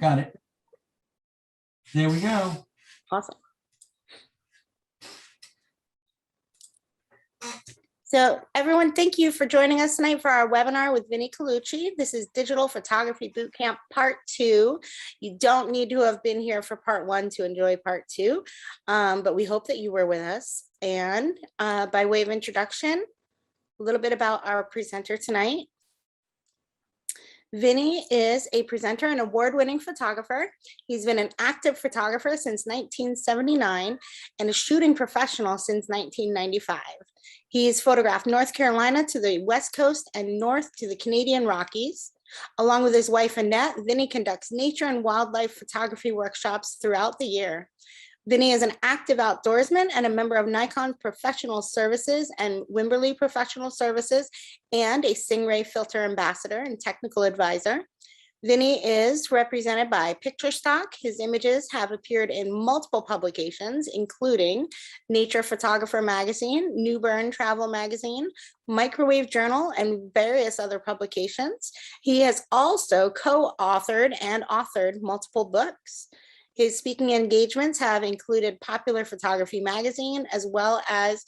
Got it. There we go. Awesome. So everyone, thank you for joining us tonight for our webinar with Vinny Colucci. This is Digital Photography Bootcamp Part 2. You don't need to have been here for Part 1 to enjoy Part 2, but we hope that you were with us. And by way of introduction, a little bit about our presenter tonight. Vinny is a presenter and award-winning photographer. He's been an active photographer since 1979 and a shooting professional since 1995. He's photographed North Carolina to the West Coast and north to the Canadian Rockies. Along with his wife, Annette, Vinny conducts nature and wildlife photography workshops throughout the year. Vinny is an active outdoorsman and a member of Nikon Professional Services and Wimberley Professional Services, and a Singh-Ray Filter Ambassador and Technical Advisor. Vinny is represented by Picture Stock. His images have appeared in multiple publications, including Nature Photographer Magazine, New Bern Travel Magazine, Microwave Journal, and various other publications. He has also co-authored and authored multiple books. His speaking engagements have included Popular Photography Magazine, as well as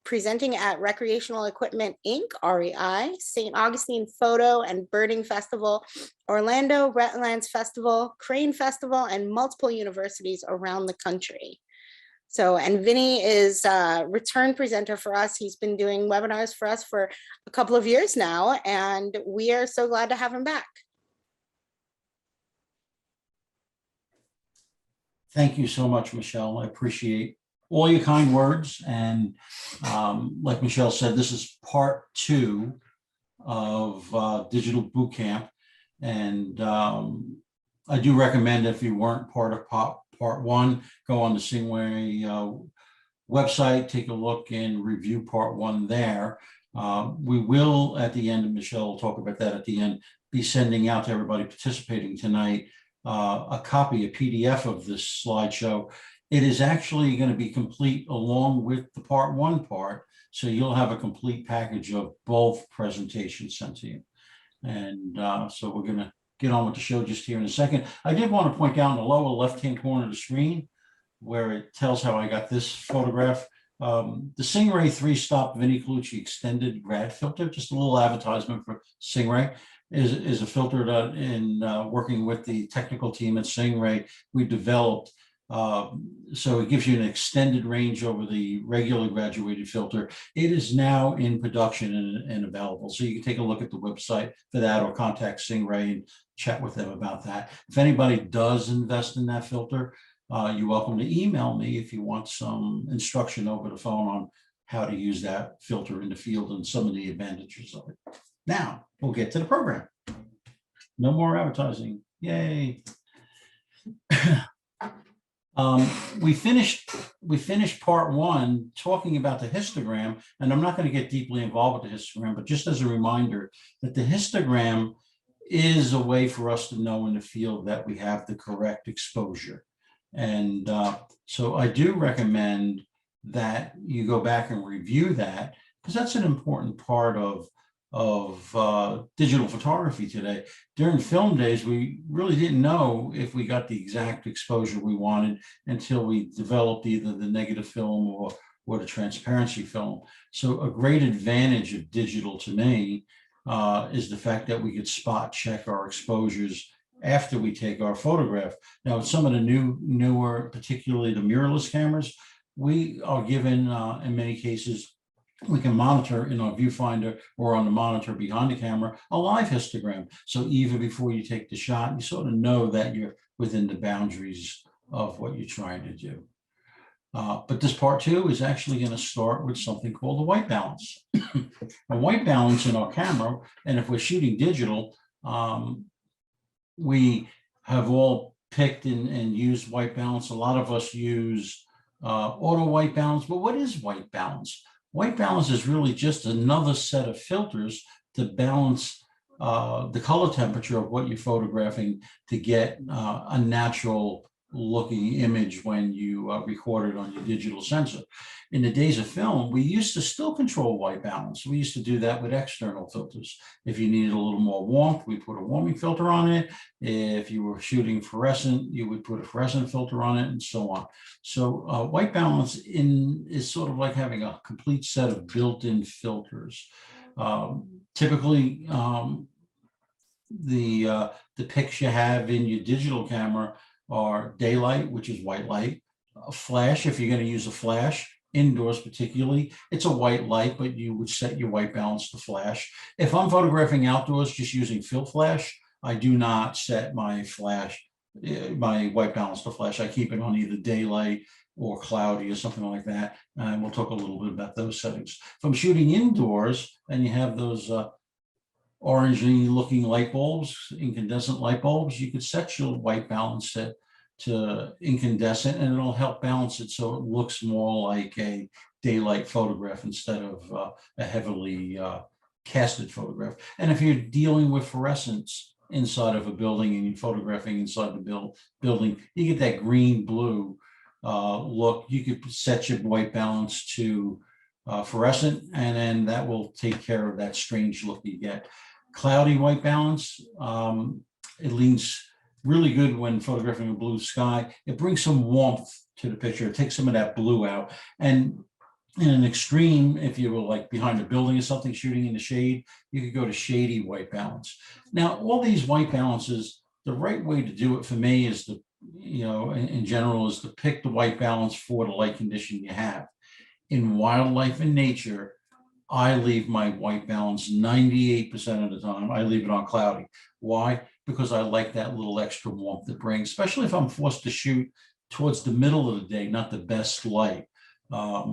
presenting at Recreational Equipment Inc., REI, St. Augustine Photo and Birding Festival, Orlando Wetlands Festival, Crane Festival, and multiple universities around the country. So, and Vinny is a return presenter for us. He's been doing webinars for us for a couple of years now, and we are so glad to have him back. Thank you so much, Michelle. I appreciate all your kind words. And like Michelle said, this is part 2 of Digital Bootcamp. And I do recommend, if you weren't part of part 1, go on the Singh-Ray website, take a look and review part 1 there. We will, at the end, and Michelle will talk about that at the end, be sending out to everybody participating tonight a copy, a PDF of this slideshow. It is actually going to be complete along with the part 1 part. So you'll have a complete package of both presentations sent to you. And so we're going to get on with the show just here in a second. I did want to point out in the lower left-hand corner of the screen where it tells how I got this photograph. The Singh-Ray 3-stop Vinny Colucci extended grad filter, just a little advertisement for Singh-Ray, is a filter that in working with the technical team at Singh-Ray, we developed. So it gives you an extended range over the regular graduated filter. It is now in production and available. So you can take a look at the website for that or contact Singh-Ray and chat with them about that. If anybody does invest in that filter, you're welcome to email me if you want some instruction over the phone on how to use that filter in the field and some of the advantages of it. Now we'll get to the program. No more advertising. Yay. We finished part 1 talking about the histogram, and I'm not going to get deeply involved with the histogram, but just as a reminder that the histogram is a way for us to know in the field that we have the correct exposure. And so I do recommend that you go back and review that, because that's an important part of digital photography today. During film days, we really didn't know if we got the exact exposure we wanted until we developed either the negative film or the transparency film. So a great advantage of digital to me is the fact that we could spot check our exposures after we take our photograph. Now, with some of the newer, particularly the mirrorless cameras, we are given, in many cases, we can monitor in our viewfinder or on the monitor behind the camera a live histogram. So even before you take the shot, you sort of know that you're within the boundaries of what you're trying to do. But this part 2 is actually going to start with something called the white balance. A white balance in our camera, and if we're shooting digital, we have all picked and used white balance. A lot of us use auto white balance, but what is white balance? White balance is really just another set of filters to balance the color temperature of what you're photographing to get a natural looking image when you record it on your digital sensor. In the days of film, we used to still control white balance. We used to do that with external filters. If you needed a little more warmth, we put a warming filter on it. If you were shooting fluorescent, you would put a fluorescent filter on it, and so on. So white balance is sort of like having a complete set of built-in filters. Typically, the pics you have in your digital camera are daylight, which is white light, a flash, if you're going to use a flash, indoors particularly, it's a white light, but you would set your white balance to flash. If I'm photographing outdoors just using fill flash, I do not set my my white balance to flash. I keep it on either daylight or cloudy or something like that. And we'll talk a little bit about those settings. If I'm shooting indoors and you have those orangey looking light bulbs, incandescent light bulbs, you could set your white balance to incandescent, and it'll help balance it so it looks more like a daylight photograph instead of a heavily casted photograph. And if you're dealing with fluorescence inside of a building and you're photographing inside the building, you get that green blue look. You could set your white balance to fluorescent, and then that will take care of that strange look you get. Cloudy white balance, it leans really good when photographing a blue sky. It brings some warmth to the picture. It takes some of that blue out. And in an extreme, if you were like behind a building or something shooting in the shade, you could go to shady white balance. Now, all these white balances, the right way to do it for me is to, in general, is to pick the white balance for the light condition you have. In wildlife and nature, I leave my white balance 98% of the time. I leave it on cloudy. Why? Because I like that little extra warmth it brings, especially if I'm forced to shoot towards the middle of the day, not the best light. I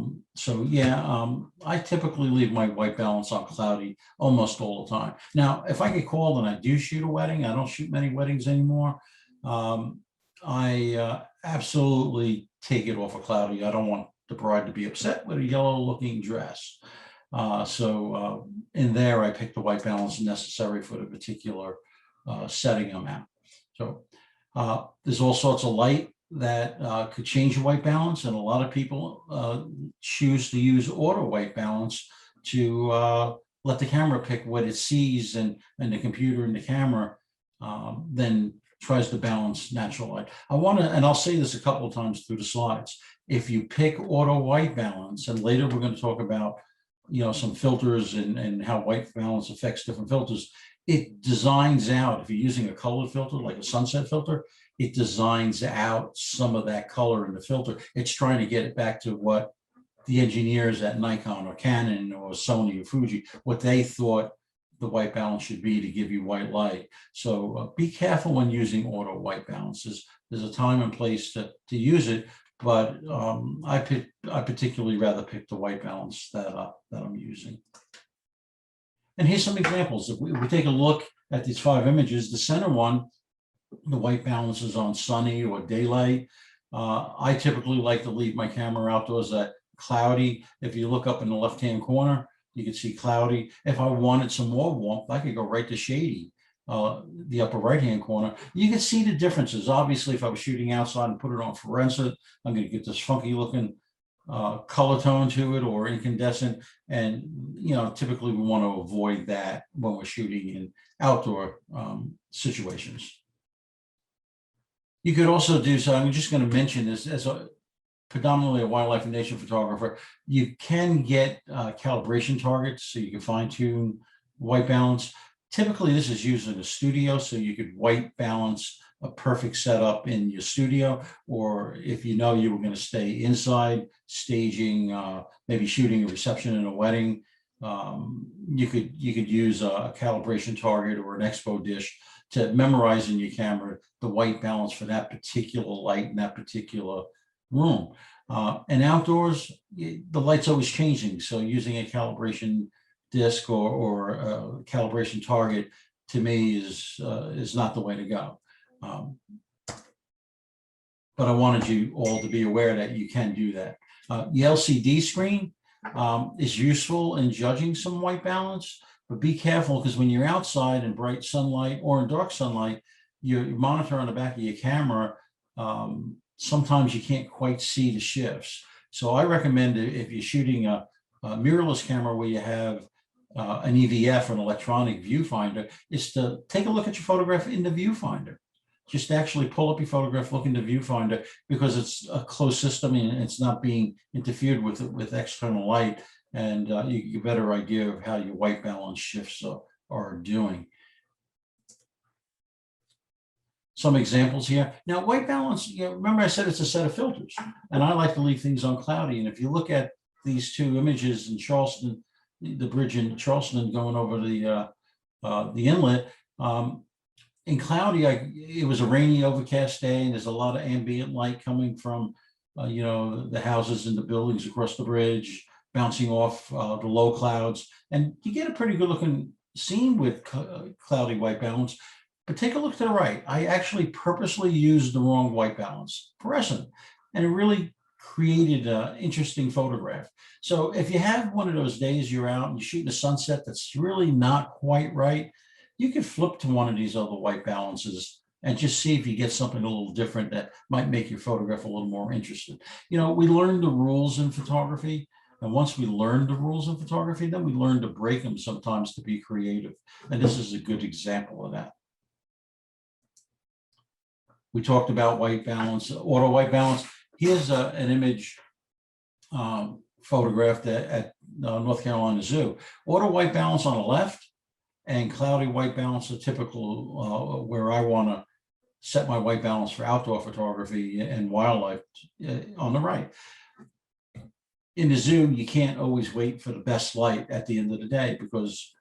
typically leave my white balance on cloudy almost all the time. Now, if I get called and I do shoot a wedding, I don't shoot many weddings anymore. I absolutely take it off of cloudy. I don't want the bride to be upset with a yellow looking dress. In there, I pick the white balance necessary for the particular setting I'm at. So there's all sorts of light that could change your white balance, and a lot of people choose to use auto white balance to let the camera pick what it sees, and the computer and the camera then tries to balance natural light. And I'll say this a couple of times through the slides, if you pick auto white balance, and later we're going to talk about some filters and how white balance affects different filters, it designs out, if you're using a colored filter like a sunset filter, it designs out some of that color in the filter. It's trying to get it back to what the engineers at Nikon or Canon or Sony or Fuji, what they thought the white balance should be to give you white light. So be careful when using auto white balances. There's a time and place to use it, but I particularly rather pick the white balance that I'm using. And here's some examples. If we take a look at these 5 images, the center one, the white balance is on sunny or daylight. I typically like to leave my camera outdoors at cloudy. If you look up in the left-hand corner, you can see cloudy. If I wanted some more warmth, I could go right to shady, the upper right-hand corner. You can see the differences. Obviously, if I was shooting outside and put it on fluorescent, I'm going to get this funky looking color tone to it, or incandescent. And, typically we want to avoid that when we're shooting in outdoor situations. You could also do, so I'm just going to mention this, as predominantly a wildlife and nature photographer, you can get calibration targets, so you can fine tune white balance. Typically this is used in a studio, so you could white balance a perfect setup in your studio, or if you were going to stay inside staging, maybe shooting a reception in a wedding, you could use a calibration target or an expo dish to memorize in your camera the white balance for that particular light in that particular room. And outdoors, the light's always changing, so using a calibration disc or a calibration target, to me, is not the way to go. But I wanted you all to be aware that you can do that. The LCD screen is useful in judging some white balance, but be careful, because when you're outside in bright sunlight or in dark sunlight, your monitor on the back of your camera sometimes you can't quite see the shifts. So I recommend if you're shooting a mirrorless camera where you have an EVF, an electronic viewfinder, is to take a look at your photograph in the viewfinder. Just actually pull up your photograph, look in the viewfinder, because it's a closed system and it's not being interfered with external light, and you get a better idea of how your white balance shifts are doing. Some examples here. Now, white balance, remember I said it's a set of filters, and I like to leave things on cloudy. And if you look at these two images in Charleston, the bridge in Charleston going over the inlet, in cloudy, it was a rainy, overcast day, and there's a lot of ambient light coming from, the houses and the buildings across the bridge, bouncing off the low clouds, and you get a pretty good looking scene with cloudy white balance. But take a look to the right. I actually purposely used the wrong white balance, fluorescent, and it really created an interesting photograph. So if you have one of those days you're out and you're shooting a sunset that's really not quite right, you can flip to one of these other white balances and just see if you get something a little different that might make your photograph a little more interesting. We learned the rules in photography. And once we learn the rules in photography, then we learn to break them sometimes to be creative. And this is a good example of that. We talked about white balance, auto white balance. Here's an image photographed at North Carolina Zoo. Auto white balance on the left and cloudy white balance, a typical where I want to set my white balance for outdoor photography and wildlife on the right. In the zoo, you can't always wait for the best light at the end of the day because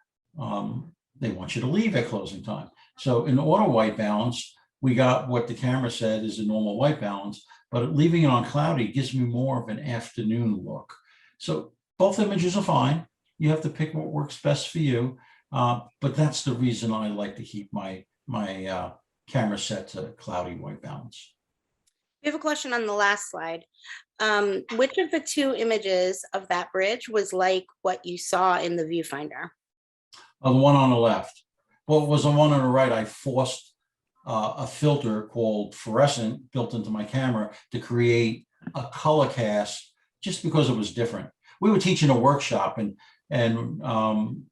they want you to leave at closing time. So in auto white balance, we got what the camera said is a normal white balance, but leaving it on cloudy gives me more of an afternoon look. So both images are fine. You have to pick what works best for you. But that's the reason I like to keep my camera set to cloudy white balance. We have a question on the last slide. Which of the two images of that bridge was like what you saw in the viewfinder? The one on the left. Well, it was the one on the right. I forced a filter called fluorescent built into my camera to create a color cast just because it was different. We were teaching a workshop and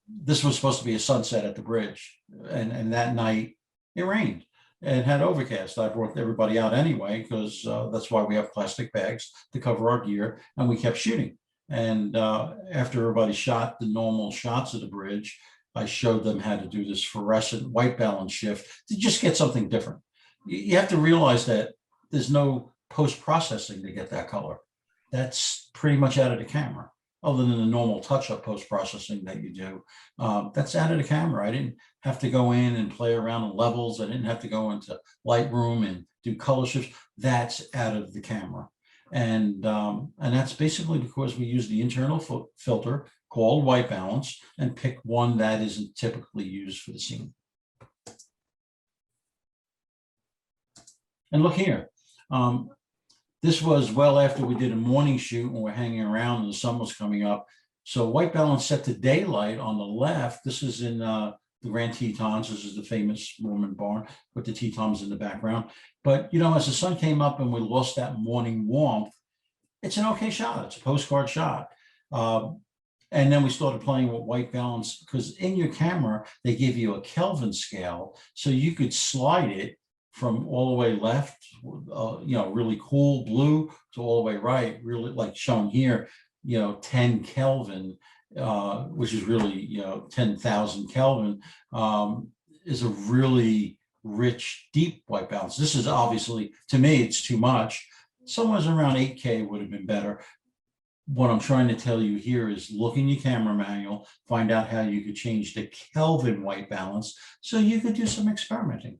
this was supposed to be a sunset at the bridge. And that night it rained and had overcast. I brought everybody out anyway, because that's why we have plastic bags to cover our gear, and we kept shooting. And after everybody shot the normal shots of the bridge, I showed them how to do this fluorescent white balance shift to just get something different. You have to realize that there's no post-processing to get that color. That's pretty much out of the camera, other than the normal touch-up post-processing that you do. That's out of the camera. I didn't have to go in and play around with levels. I didn't have to go into Lightroom and do color shifts. That's out of the camera. And that's basically because we use the internal filter called white balance and pick one that isn't typically used for the scene. And look here. This was well after we did a morning shoot when we're hanging around and the sun was coming up. So white balance set to daylight on the left. This is in the Grand Tetons. This is the famous Mormon barn with the Tetons in the background. But, as the sun came up and we lost that morning warmth, it's an okay shot. It's a postcard shot. And then we started playing with white balance because in your camera, they give you a Kelvin scale. So you could slide it from all the way left, really cool blue, to all the way right, really like shown here, 10 Kelvin, which is really, 10,000 Kelvin, is a really rich, deep white balance. This is obviously, to me, it's too much. Somewhere around 8K would have been better. What I'm trying to tell you here is look in your camera manual, find out how you could change the Kelvin white balance so you could do some experimenting.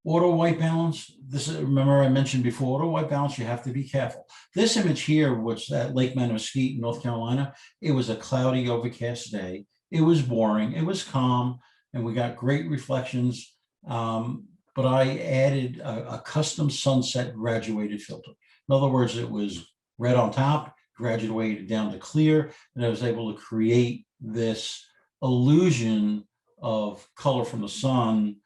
Auto white balance, remember I mentioned before, auto white balance, you have to be careful. This image here was at Lake Mesquite in North Carolina. It was a cloudy, overcast day. It was boring, it was calm, and we got great reflections. But I added a custom sunset graduated filter. In other words, it was red on top, graduated down to clear, and I was able to create this illusion of color from the sun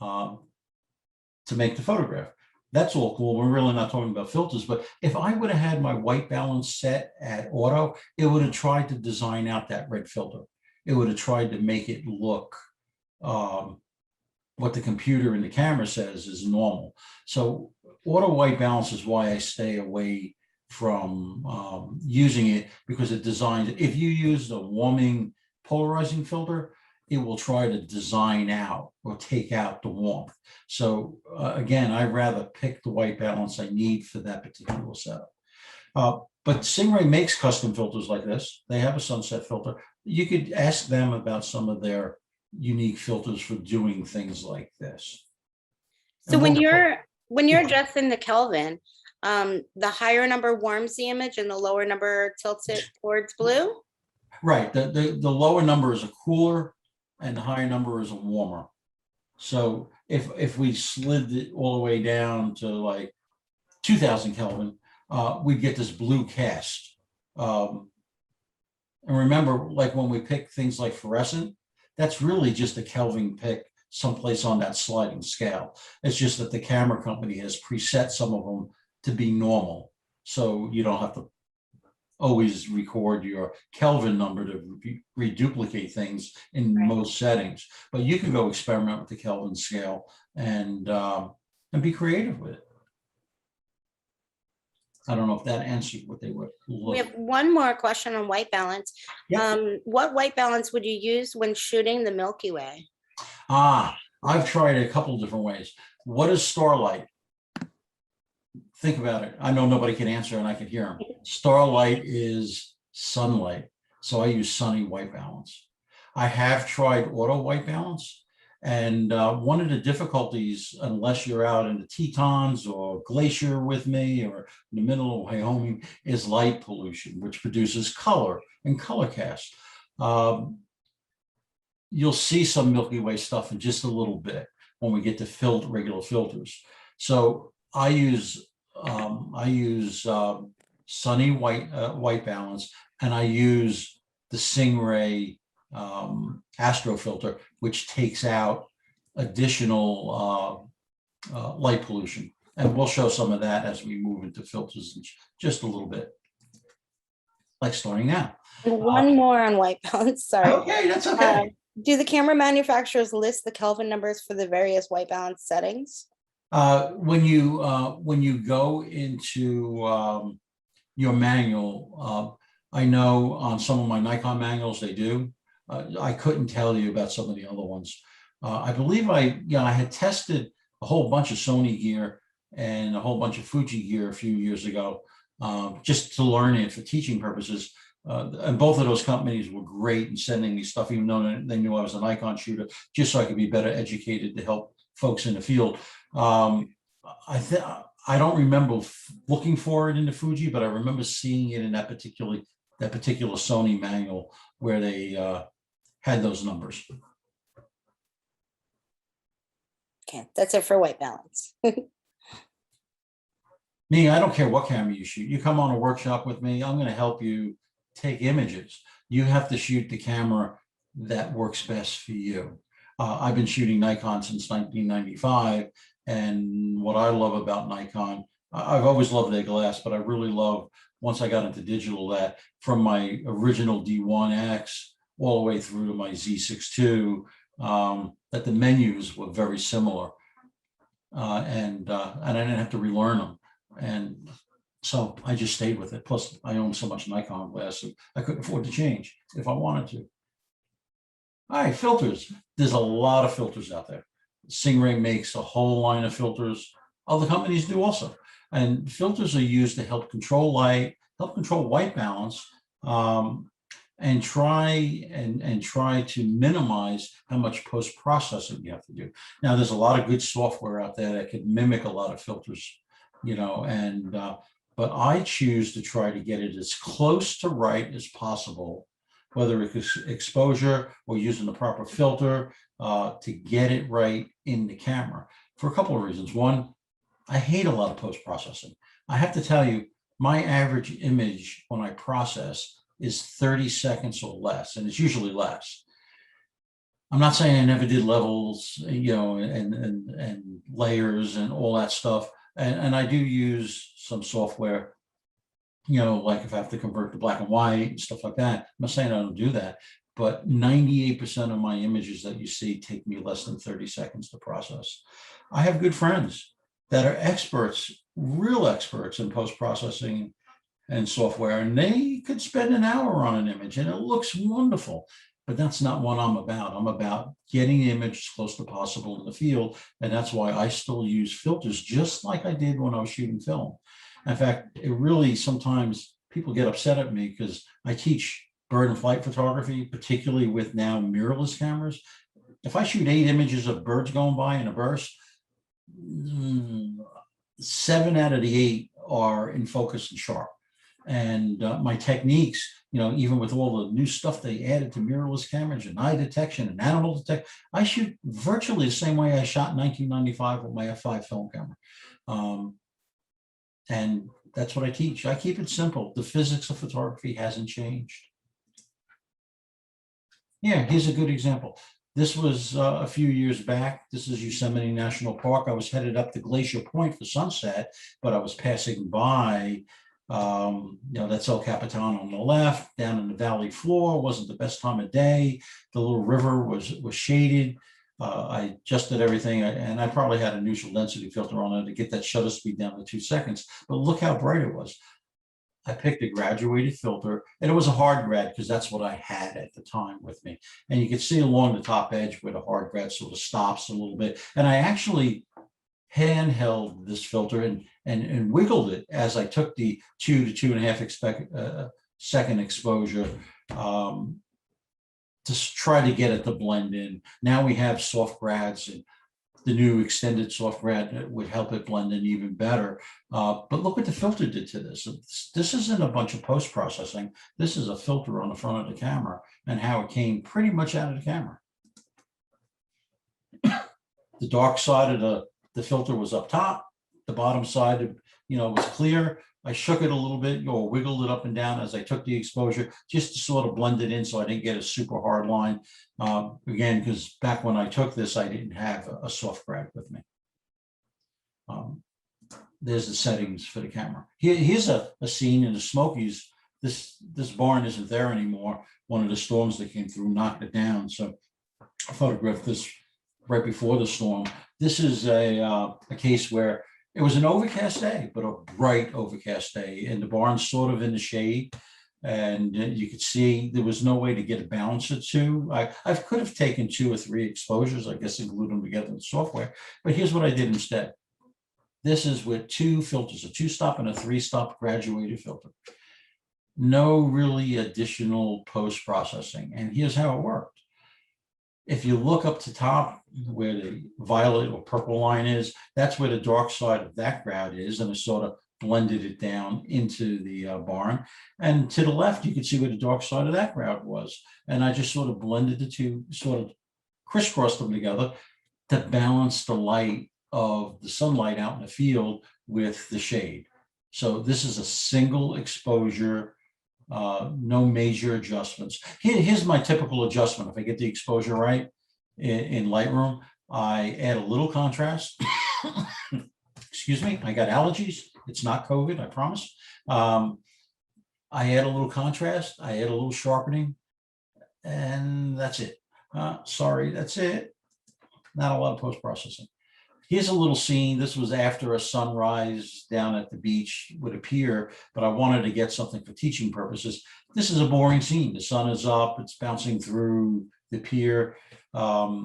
to make the photograph. That's all cool. We're really not talking about filters, but if I would have had my white balance set at auto, it would have tried to design out that red filter. It would have tried to make it look what the computer and the camera says is normal. So auto white balance is why I stay away from using it, because it designs, if you use the warming polarizing filter, it will try to design out or take out the warmth. So again, I'd rather pick the white balance I need for that particular setup. But Singh-Ray makes custom filters like this. They have a sunset filter. You could ask them about some of their unique filters for doing things like this. So when you're adjusting the Kelvin, the higher number warms the image and the lower number tilts it towards blue? Right. The lower number is a cooler and the higher number is a warmer. So if we slid it all the way down to like 2000 Kelvin, we'd get this blue cast. And remember, like when we pick things like fluorescent, that's really just a Kelvin pick someplace on that sliding scale. It's just that the camera company has preset some of them to be normal. So you don't have to always record your Kelvin number to reduplicate things in most settings, but you can go experiment with the Kelvin scale and be creative with it. I don't know if that answered what they were looking. We have one more question on white balance. Yep. What white balance would you use when shooting the Milky Way? I've tried a couple of different ways. What is starlight? Think about it. I know nobody can answer and I can hear them. Starlight is sunlight. So I use sunny white balance. I have tried auto white balance. And one of the difficulties, unless you're out in the Tetons or Glacier with me or in the middle of Wyoming, is light pollution, which produces color and color cast. You'll see some Milky Way stuff in just a little bit when we get to regular filters. So I use sunny white balance, and I use the Singh-Ray Astro filter, which takes out additional light pollution. And we'll show some of that as we move into filters in just a little bit. Like starting now. One more on white balance, sorry. Okay, that's okay. Do the camera manufacturers list the Kelvin numbers for the various white balance settings? When you go into your manual, I know on some of my Nikon manuals they do. I couldn't tell you about some of the other ones. I believe I had tested a whole bunch of Sony gear and a whole bunch of Fuji gear a few years ago, just to learn it for teaching purposes. And both of those companies were great in sending me stuff, even though they knew I was a Nikon shooter, just so I could be better educated to help folks in the field. I don't remember looking for it in the Fuji, but I remember seeing it in that particular Sony manual where they had those numbers. Okay, that's it for white balance. Me, I don't care what camera you shoot. You come on a workshop with me, I'm going to help you take images. You have to shoot the camera that works best for you. I've been shooting Nikon since 1995, and what I love about Nikon, I've always loved their glass, but I really love, once I got into digital, that from my original D1X all the way through to my Z6 II, that the menus were very similar, and I didn't have to relearn them, and so I just stayed with it. Plus, I own so much Nikon glass, so I couldn't afford to change if I wanted to. All right, filters. There's a lot of filters out there. Singh-Ray makes a whole line of filters. Other companies do also. And filters are used to help control light, help control white balance, and try to minimize how much post-processing you have to do. Now, there's a lot of good software out there that can mimic a lot of filters, but I choose to try to get it as close to right as possible, whether it's exposure or using the proper filter to get it right in the camera for a couple of reasons. One, I hate a lot of post-processing. I have to tell you, my average image when I process is 30 seconds or less, and it's usually less. I'm not saying I never did levels, and layers and all that stuff. And I do use some software, like if I have to convert to black and white and stuff like that. I'm not saying I don't do that, but 98% of my images that you see take me less than 30 seconds to process. I have good friends that are experts, real experts in post-processing and software, and they could spend an hour on an image and it looks wonderful. But that's not what I'm about. I'm about getting the image as close to possible in the field. And that's why I still use filters just like I did when I was shooting film. In fact, it really, sometimes people get upset at me because I teach bird and flight photography, particularly with now mirrorless cameras. If I shoot 8 images of birds going by in a burst, 7 out of the 8 are in focus and sharp. And my techniques, even with all the new stuff they added to mirrorless cameras and eye detection and animal detection, I shoot virtually the same way I shot in 1995 with my F5 film camera. And that's what I teach. I keep it simple. The physics of photography hasn't changed. Yeah, here's a good example. This was a few years back. This is Yosemite National Park. I was headed up to Glacier Point for sunset, but I was passing by, that's El Capitan on the left, down in the valley floor. Wasn't the best time of day. The little river was shaded. I adjusted everything, and I probably had a neutral density filter on it to get that shutter speed down to 2 seconds. But look how bright it was. I picked a graduated filter, and it was a hard grad because that's what I had at the time with me. And you can see along the top edge where the hard grad sort of stops a little bit. And I actually handheld this filter and wiggled it as I took the 2 to 2.5 second exposure to try to get it to blend in. Now we have soft grads, and the new extended soft grad that would help it blend in even better. But look what the filter did to this. This isn't a bunch of post-processing. This is a filter on the front of the camera and how it came pretty much out of the camera. The dark side of the filter was up top. The bottom side, was clear. I shook it a little bit, or wiggled it up and down as I took the exposure, just to sort of blend it in so I didn't get a super hard line. Again, because back when I took this, I didn't have a soft grad with me. There's the settings for the camera. Here's a scene in the Smokies. This barn isn't there anymore. One of the storms that came through knocked it down. So I photographed this right before the storm. This is a case where it was an overcast day, but a bright overcast day, and the barn's sort of in the shade. And you could see there was no way to get a balance of 2. I could have taken 2 or 3 exposures, I guess, and glued them together in the software. But here's what I did instead. This is with 2 filters, a 2-stop and a 3-stop graduated filter. No really additional post-processing. And here's how it worked. If you look up to top where the violet or purple line is, that's where the dark side of that grad is, and I sort of blended it down into the barn. And to the left, you can see where the dark side of that grad was. And I just sort of blended the 2, sort of crisscrossed them together to balance the light of the sunlight out in the field with the shade. So this is a single exposure, no major adjustments. Here's my typical adjustment. If I get the exposure right in Lightroom, I add a little contrast. Excuse me, I got allergies. It's not COVID, I promise. I add a little contrast. I add a little sharpening, and that's it. Sorry, that's it. Not a lot of post-processing. Here's a little scene. This was after a sunrise down at the beach with a pier, but I wanted to get something for teaching purposes. This is a boring scene. The sun is up. It's bouncing through the pier. How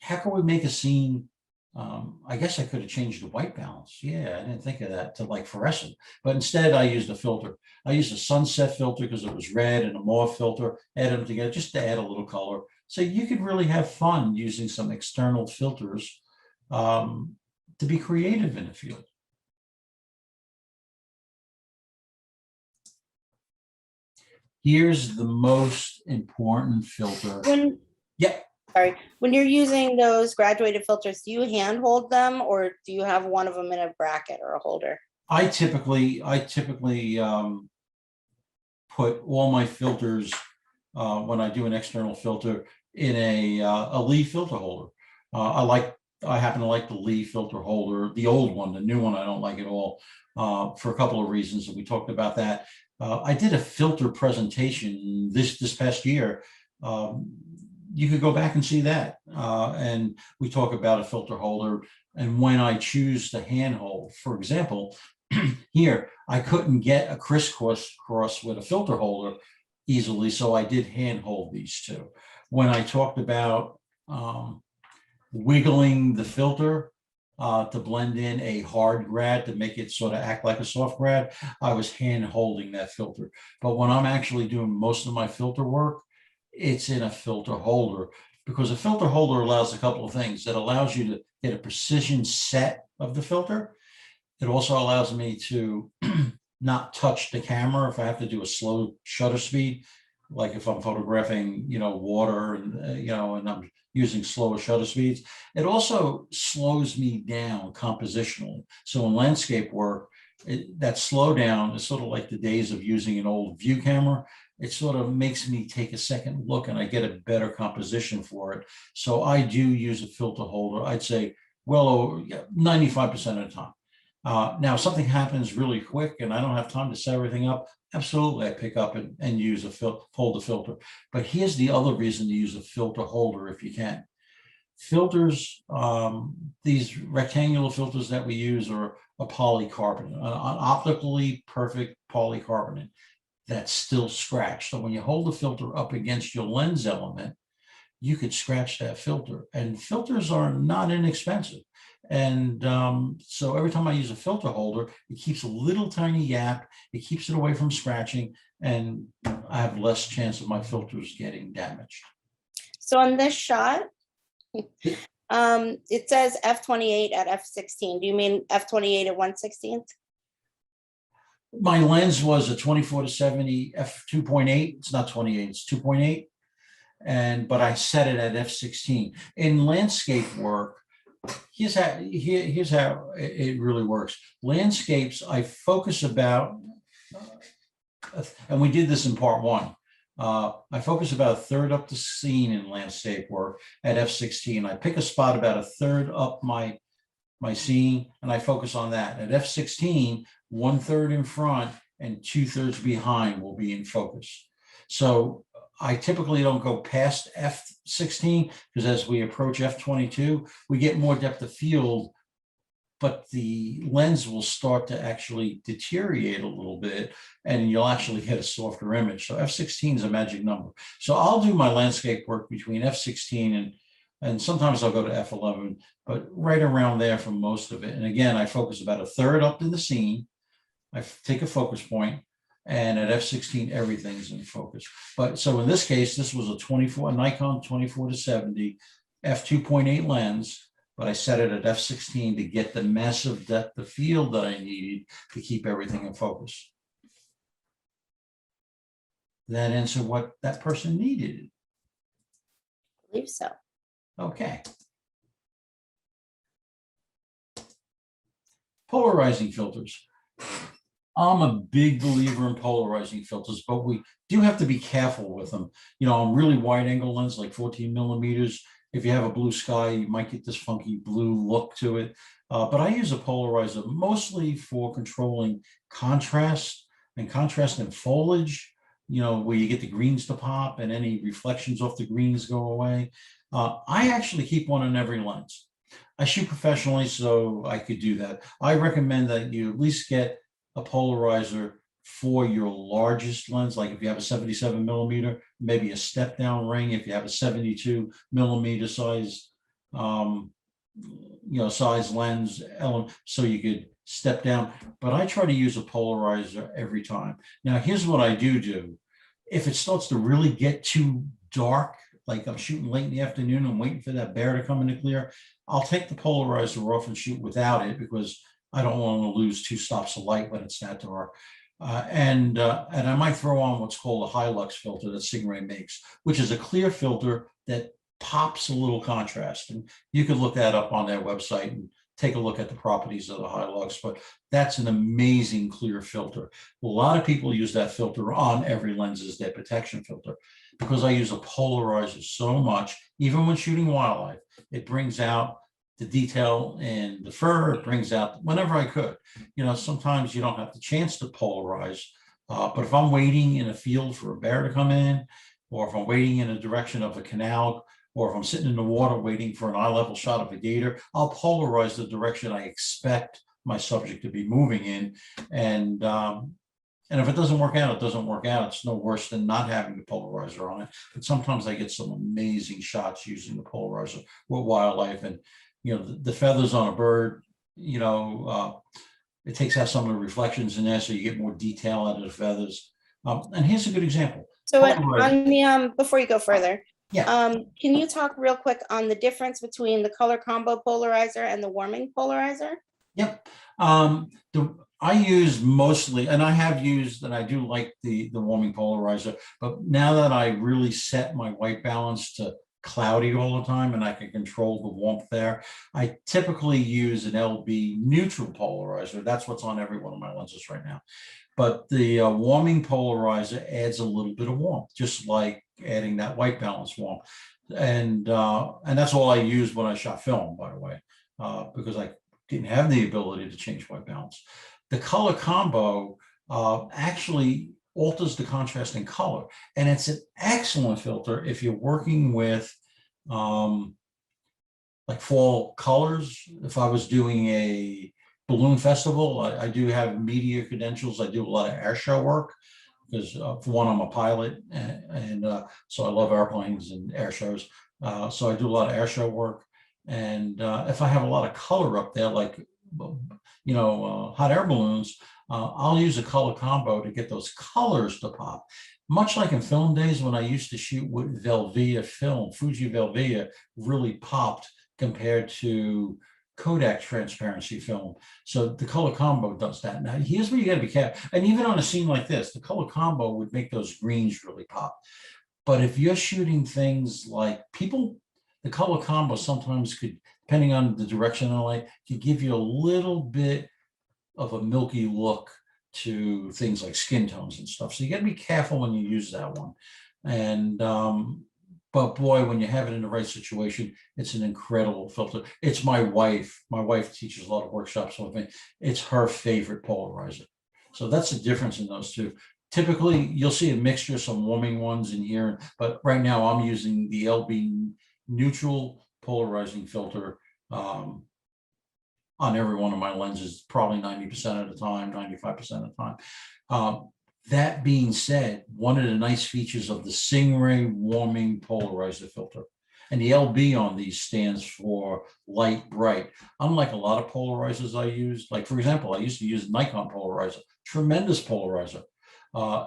can we make a scene? I guess I could have changed the white balance. Yeah, I didn't think of that, to like fluorescent. But instead, I used a filter. I used a sunset filter because it was red, and a mauve filter. Add them together just to add a little color. So you could really have fun using some external filters to be creative in the field. Here's the most important filter. When you're using those graduated filters, do you hand hold them, or do you have one of them in a bracket or a holder? I typically put all my filters when I do an external filter in a Lee filter holder. I happen to like the Lee filter holder, the old one. The new one I don't like at all, for a couple of reasons, and we talked about that. I did a filter presentation this past year. You could go back and see that, and we talk about a filter holder and when I choose to hand hold. For example, here I couldn't get a crisscross with a filter holder easily, so I did hand hold these two. When I talked about wiggling the filter to blend in a hard grad to make it sort of act like a soft grad, I was hand holding that filter. But when I'm actually doing most of my filter work, it's in a filter holder, because a filter holder allows a couple of things. It allows you to get a precision set of the filter. It also allows me to not touch the camera if I have to do a slow shutter speed, like if I'm photographing, water and, and I'm using slower shutter speeds. It also slows me down compositionally. So in landscape work, that slowdown is sort of like the days of using an old view camera. It sort of makes me take a second look and I get a better composition for it. So I do use a filter holder, I'd say, well over 95% of the time. Now, if something happens really quick and I don't have time to set everything up, absolutely, I pick up and use a holder filter. But here's the other reason to use a filter holder if you can. Filters, these rectangular filters that we use are a polycarbonate, an optically perfect polycarbonate that's still scratched. So when you hold the filter up against your lens element, you could scratch that filter. And filters are not inexpensive. And so every time I use a filter holder, it keeps a little tiny gap. It keeps it away from scratching, and I have less chance of my filters getting damaged. So on this shot, it says f/28 at f/16. Do you mean f/28 at 1/16? My lens was a 24-70 f2.8. It's not 28, it's 2.8. But I set it at f/16. In landscape work, here's how it really works. Landscapes, I focus about, and we did this in part one. I focus about a third up the scene in landscape work at f/16. I pick a spot about a third up my scene, and I focus on that. At f/16, 1/3 in front and 2/3 behind will be in focus. So I typically don't go past f/16 because as we approach f/22, we get more depth of field, but the lens will start to actually deteriorate a little bit and you'll actually get a softer image. So f/16 is a magic number. So I'll do my landscape work between f/16 and sometimes I'll go to f/11, but right around there for most of it. And again, I focus about a third up in the scene. I take a focus point, and at f/16, everything's in focus. But so in this case, this was a Nikon 24-70 f2.8 lens, but I set it at f/16 to get the massive depth of field that I needed to keep everything in focus. That answer what that person needed? I believe so. Okay. Polarizing filters. I'm a big believer in polarizing filters, but we do have to be careful with them. On really wide angle lens, like 14 millimeters, if you have a blue sky, you might get this funky blue look to it. But I use a polarizer mostly for controlling contrast and foliage, where you get the greens to pop and any reflections off the greens go away. I actually keep one in every lens. I shoot professionally, so I could do that. I recommend that you at least get a polarizer for your largest lens, like if you have a 77 millimeter, maybe a step down ring. If you have a 72 millimeter size, size lens element, so you could step down. But I try to use a polarizer every time. Now, here's what I do. If it starts to really get too dark, like I'm shooting late in the afternoon, I'm waiting for that bear to come in to clear, I'll take the polarizer off and shoot without it because I don't want to lose 2 stops of light when it's that dark. And I might throw on what's called a high-lux filter that Singh-Ray makes, which is a clear filter that pops a little contrast. And you can look that up on their website and take a look at the properties of the Hilux, but that's an amazing clear filter. A lot of people use that filter on every lens as their protection filter, because I use a polarizer so much, even when shooting wildlife. It brings out the detail in the fur, it brings out whenever I could. You know, sometimes you don't have the chance to polarize, but if I'm waiting in a field for a bear to come in, or if I'm waiting in a direction of a canal, or if I'm sitting in the water waiting for an eye level shot of a gator, I'll polarize the direction I expect my subject to be moving in. And if it doesn't work out, it doesn't work out. It's no worse than not having the polarizer on it. But sometimes I get some amazing shots using the polarizer with wildlife. And, you know, the feathers on a bird, you know, it takes out some of the reflections in there, so you get more detail out of the feathers. And here's a good example. So on the, before you go further, yeah, can you talk real quick on the difference between the color combo polarizer and the warming polarizer? Yep. I use mostly, and I have used, and I do like the warming polarizer, but now that I really set my white balance to cloudy all the time and I can control the warmth there, I typically use an LB neutral polarizer. That's what's on every one of my lenses right now. But the warming polarizer adds a little bit of warmth, just like adding that white balance warmth. And that's all I used when I shot film, by the way, because I didn't have the ability to change white balance. The color combo actually alters the contrast in color, and it's an excellent filter if you're working with like fall colors. If I was doing a balloon festival, I do have media credentials. I do a lot of air show work because for one, I'm a pilot, and so I love airplanes and air shows. So I do a lot of air show work. And if I have a lot of color up there, like, you know, hot air balloons, I'll use a color combo to get those colors to pop. Much like in film days when I used to shoot with Velvia film, Fuji Velvia really popped compared to Kodak transparency film. So the color combo does that. Now, here's where you got to be careful. And even on a scene like this, the color combo would make those greens really pop. But if you're shooting things like people, the color combo sometimes could, depending on the direction of the light, could give you a little bit of a milky look to things like skin tones and stuff. So you got to be careful when you use that one. And but boy, when you have it in the right situation, it's an incredible filter. It's my wife. My wife teaches a lot of workshops with me. It's her favorite polarizer. So that's the difference in those two. Typically, you'll see a mixture, some warming ones in here, but right now I'm using the LB neutral polarizing filter on every one of my lenses, probably 90% of the time, 95% of the time. That being said, one of the nice features of the Singh-Ray warming polarizer filter, and the LB on these stands for light bright. Unlike a lot of polarizers I use, like for example, I used to use Nikon polarizer, tremendous polarizer,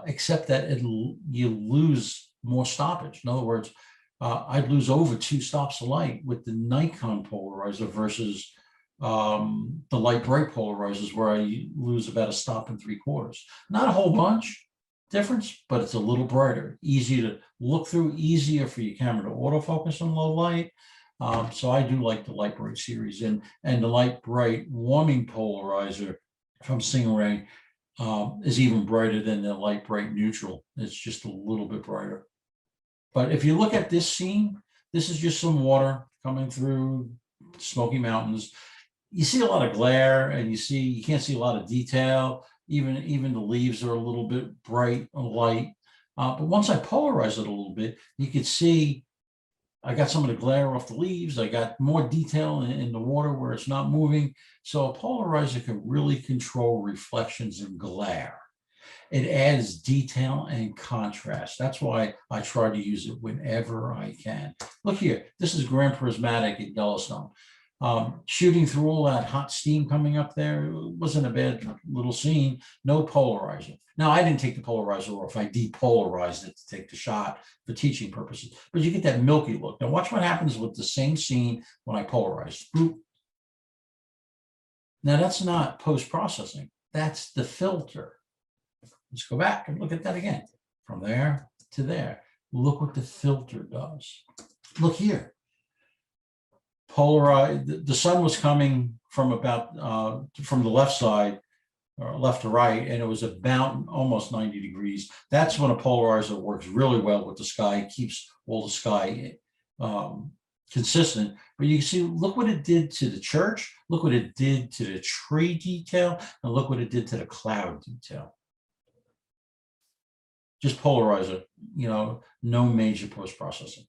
except that you lose more stoppage. In other words, I'd lose over 2 stops of light with the Nikon polarizer versus the light bright polarizers, where I lose about 1.75 stops. Not a whole bunch difference, but it's a little brighter, easy to look through, easier for your camera to autofocus on low light. So I do like the light bright series, and the light bright warming polarizer from Singh-Ray is even brighter than the light bright neutral. It's just a little bit brighter. But if you look at this scene, this is just some water coming through Smoky Mountains. You see a lot of glare, and you can't see a lot of detail. Even the leaves are a little bit bright and light. But once I polarize it a little bit, you could see I got some of the glare off the leaves. I got more detail in the water where it's not moving. So a polarizer can really control reflections and glare. It adds detail and contrast. That's why I try to use it whenever I can. Look here, this is Grand Prismatic at Yellowstone. Shooting through all that hot steam coming up there, it wasn't a bad little scene. No polarizer. Now, I didn't take the polarizer off. I depolarized it to take the shot for teaching purposes. But you get that milky look. Now, watch what happens with the same scene when I polarize. Boop. Now, that's not post-processing. That's the filter. Let's go back and look at that again. From there to there. Look what the filter does. Look here. the sun was coming from about from the left side, or left to right, and it was about almost 90 degrees. That's when a polarizer works really well with the sky. It keeps all the sky consistent. But you can see, look what it did to the church, look what it did to the tree detail, and look what it did to the cloud detail. Just polarizer, you know, no major post-processing.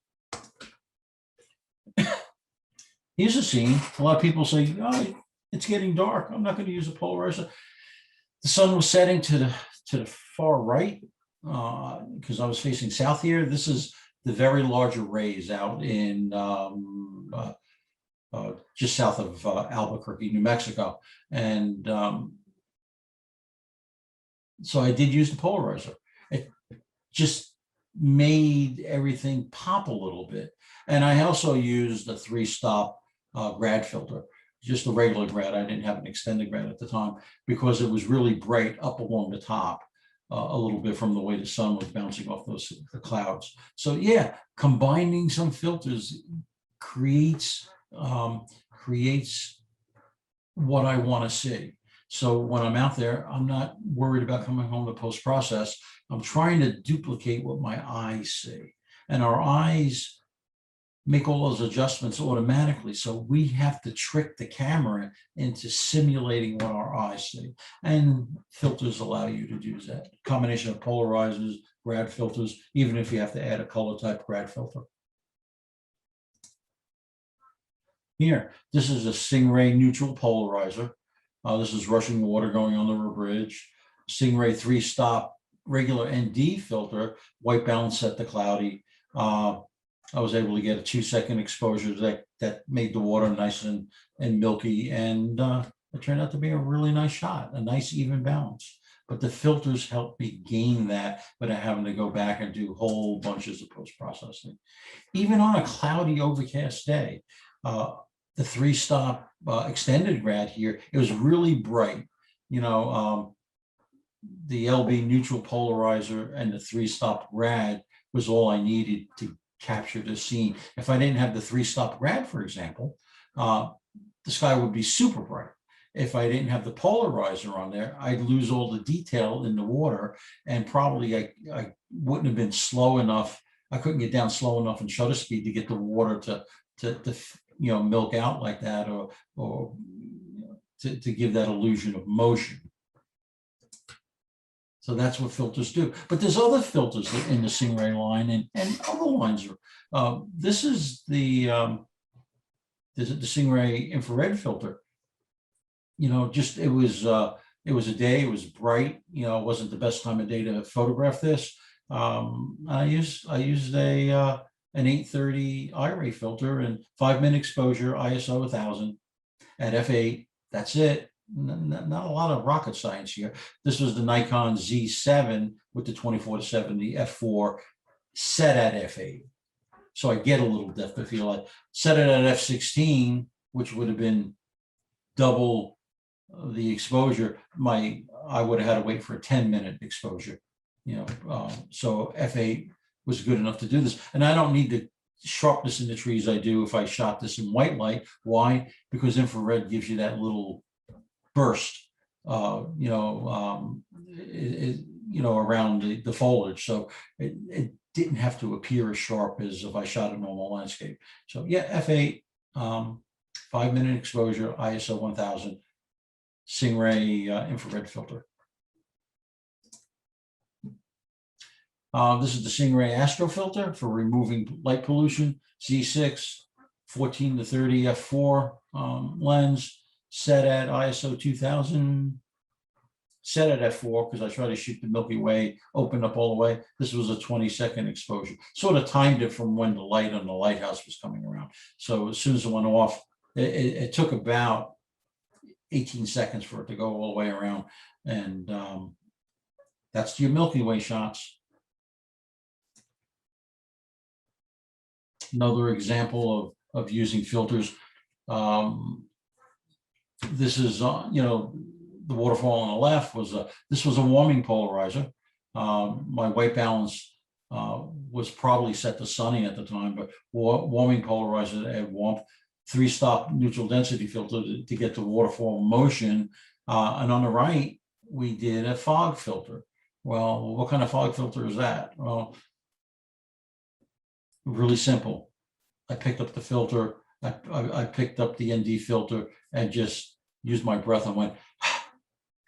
Here's a scene. A lot of people say, oh, it's getting dark, I'm not going to use a polarizer. The sun was setting to the far right because I was facing south here. This is the very large arrays out in just south of Albuquerque, New Mexico. And so I did use the polarizer. It just made everything pop a little bit. And I also used a 3-stop grad filter. Just a regular grad. I didn't have an extended grad at the time because it was really bright up along the top a little bit from the way the sun was bouncing off the clouds. So yeah, combining some filters creates what I want to see. So when I'm out there, I'm not worried about coming home to post-process. I'm trying to duplicate what my eyes see, and our eyes make all those adjustments automatically. So we have to trick the camera into simulating what our eyes see. And filters allow you to do that. Combination of polarizers, grad filters, even if you have to add a color type grad filter. Here, this is a Singh-Ray neutral polarizer. This is rushing water going on the river bridge. Singh-Ray 3-stop regular ND filter, white balance set to cloudy. I was able to get a 2-second exposure that made the water nice and milky, and it turned out to be a really nice shot, a nice even balance. But the filters helped me gain that without having to go back and do whole bunches of post-processing. Even on a cloudy, overcast day, the 3-stop extended grad here, it was really bright. You know, the LB neutral polarizer and the 3-stop grad was all I needed to capture the scene. If I didn't have the 3-stop grad, for example, the sky would be super bright. If I didn't have the polarizer on there, I'd lose all the detail in the water, and probably I wouldn't have been slow enough. I couldn't get down slow enough in shutter speed to get the water to you know, milk out like that, or to give that illusion of motion. So that's what filters do. But there's other filters in the Singh-Ray line, and other lines are. This is the Singh-Ray infrared filter. You know, just it was a day. It was bright. You know, it wasn't the best time of day to photograph this. I used an 830 I-ray filter and 5-minute exposure, ISO 1000 at f8. That's it. Not a lot of rocket science here. This was the Nikon Z7 with the 24-70 f4 set at f8. So I get a little depth of field. I set it at f16, which would have been double the exposure. I would have had to wait for a 10-minute exposure. You know, so f8 was good enough to do this. And I don't need the sharpness in the trees I do if I shot this in white light. Why? Because infrared gives you that little burst, you know, around the foliage. So it didn't have to appear as sharp as if I shot a normal landscape. So yeah, f8, 5-minute exposure, ISO 1000, Singh-Ray infrared filter. This is the Singh-Ray Astro filter for removing light pollution, Z6, 14 to 30 f4 lens, set at ISO 2000, set at f4 because I try to shoot the Milky Way, open up all the way. This was a 20-second exposure. Sort of timed it from when the light on the lighthouse was coming around. So as soon as it went off, it took about 18 seconds for it to go all the way around. And that's your Milky Way shots. Another example of using filters. This is, you know, the waterfall on the left was this was a warming polarizer. My white balance was probably set to sunny at the time, but warming polarizer to add warmth. 3-stop neutral density filter to get the waterfall motion. And on the right, we did a fog filter. Well, what kind of fog filter is that? Well, really simple. I picked up the filter, I picked up the ND filter and just used my breath and went,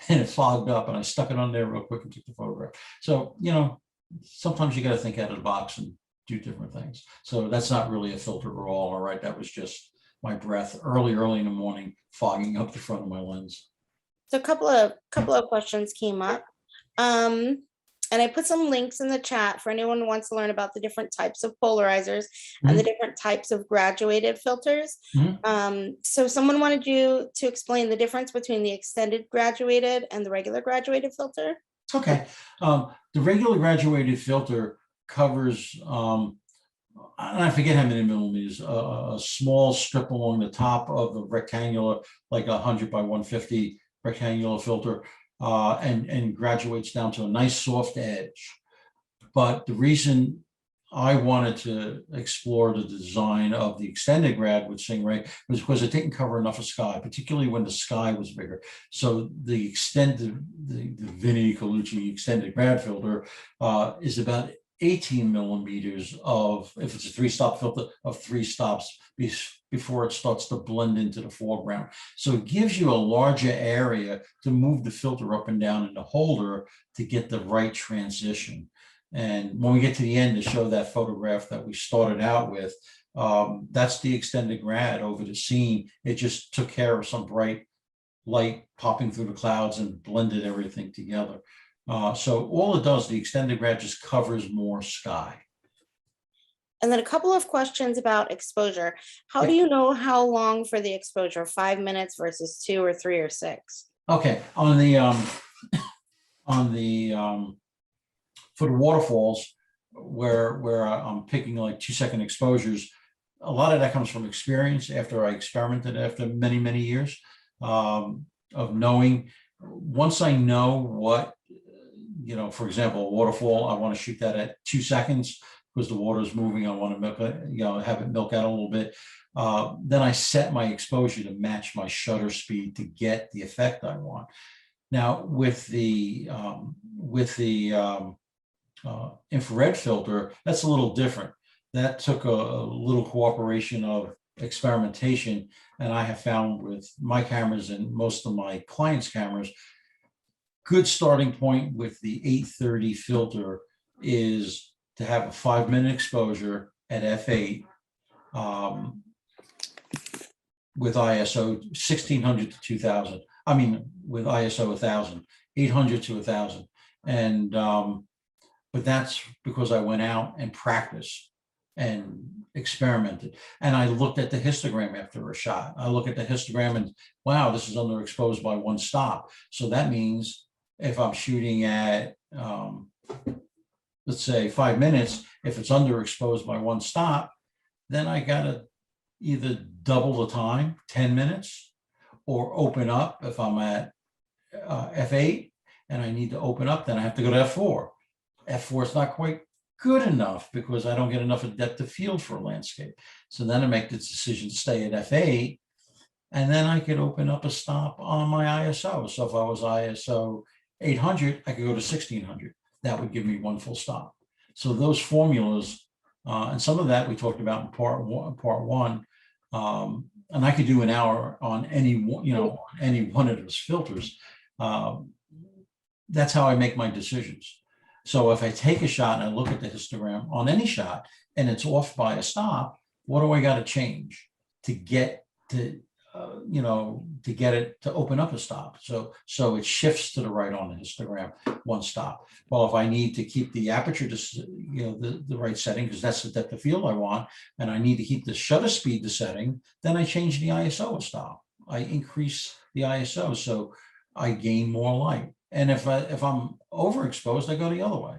and it fogged up, and I stuck it on there real quick and took the photograph. So, you know, sometimes you got to think out of the box and do different things. So that's not really a filter at all right? That was just my breath early in the morning, fogging up the front of my lens. So a couple of questions came up. And I put some links in the chat for anyone who wants to learn about the different types of polarizers and the different types of graduated filters. So someone wanted you to explain the difference between the extended graduated and the regular graduated filter. Okay. The regular graduated filter covers, and I forget how many millimeters, a small strip along the top of the rectangular, like 100 by 150 rectangular filter, and graduates down to a nice soft edge. But the reason I wanted to explore the design of the extended grad with Singh-Ray was because it didn't cover enough of sky, particularly when the sky was bigger. So the extended, the Vinny Colucci extended grad filter is about 18 millimeters of, if it's a 3-stop filter, of 3 stops before it starts to blend into the foreground. So it gives you a larger area to move the filter up and down in the holder to get the right transition. And when we get to the end to show that photograph that we started out with, that's the extended grad over the scene. It just took care of some bright light popping through the clouds and blended everything together. So all it does, the extended grad just covers more sky. And then a couple of questions about exposure. How do you know how long for the exposure? 5 minutes versus 2 or 3 or 6? Okay, on the for the waterfalls, where I'm picking like 2-second exposures, a lot of that comes from experience after I experimented after many years of knowing. Once I know what, you know, for example, a waterfall, I want to shoot that at 2 seconds because the water is moving. I want to milk it, you know, have it milk out a little bit. Then I set my exposure to match my shutter speed to get the effect I want. Now with the infrared filter, that's a little different. That took a little cooperation of experimentation, and I have found with my cameras and most of my clients' cameras, good starting point with the 830 filter is to have a 5-minute exposure at f8 with ISO 1600 to 2000. I mean, with ISO 1000, 800 to 1000. And, but that's because I went out and practiced and experimented. And I looked at the histogram after a shot. I look at the histogram and, wow, this is underexposed by 1 stop. So that means if I'm shooting at, let's say 5 minutes, if it's underexposed by 1 stop, then I gotta either double the time, 10 minutes, or open up. If I'm at f8 and I need to open up, then I have to go to f4. F4 is not quite good enough because I don't get enough of depth of field for a landscape. So then I make the decision to stay at f8, and then I could open up a stop on my ISO. So if I was ISO 800, I could go to 1600. That would give me 1 full stop. So those formulas, and some of that we talked about in part one, and I could do an hour on any one, you know, any one of those filters. That's how I make my decisions. So if I take a shot and I look at the histogram on any shot and it's off by a stop, what do I got to change to get to, you know, to get it to open up a stop? So it shifts to the right on the histogram 1 stop. Well, if I need to keep the aperture, you know, the right setting, because that's the depth of field I want, and I need to keep the shutter speed the setting, then I change the ISO a stop. I increase the ISO, so I gain more light. And if I'm overexposed, I go the other way,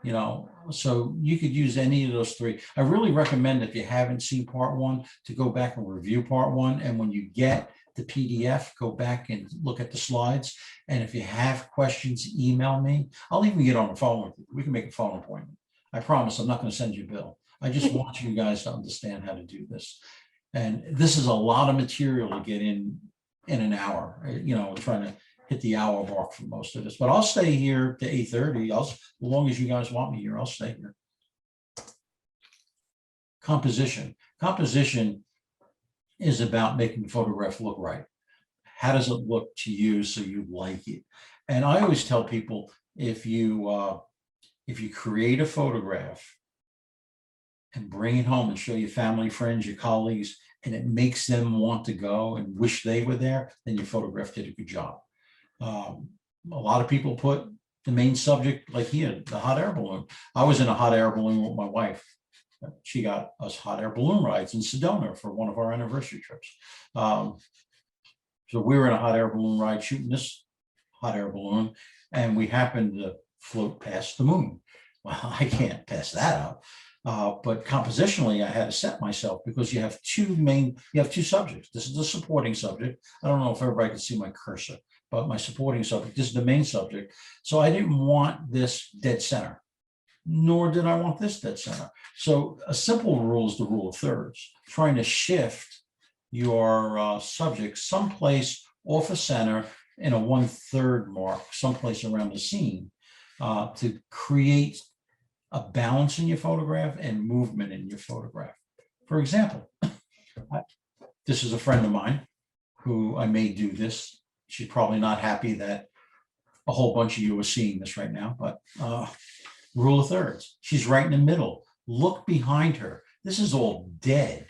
you know. So you could use any of those 3. I really recommend, if you haven't seen part 1, to go back and review part 1. And when you get the PDF, go back and look at the slides. And if you have questions, email me. I'll even get on the phone with you. We can make a phone appointment. I promise I'm not going to send you a bill. I just want you guys to understand how to do this. And this is a lot of material to get in an hour, you know, trying to hit the hour mark for most of this, but I'll stay here to 8:30. As long as you guys want me here, I'll stay here. Composition. Composition is about making the photograph look right. How does it look to you so you like it? And I always tell people, if you create a photograph and bring it home and show your family, friends, your colleagues, and it makes them want to go and wish they were there, then your photograph did a good job. A lot of people put the main subject, like here, the hot air balloon. I was in a hot air balloon with my wife. She got us hot air balloon rides in Sedona for one of our anniversary trips. So we were in a hot air balloon ride shooting this hot air balloon, and we happened to float past the moon. Well, I can't pass that up. But compositionally, I had to set myself, because you have two subjects. This is the supporting subject. I don't know if everybody can see my cursor, but my supporting subject, this is the main subject. So I didn't want this dead center, nor did I want this dead center. So a simple rule is the rule of thirds, trying to shift your subject someplace off a center in a 1/3 mark, someplace around the scene, to create a balance in your photograph and movement in your photograph. For example, this is a friend of mine who I may do this. She's probably not happy that a whole bunch of you are seeing this right now, but rule of thirds. She's right in the middle. Look behind her. This is all dead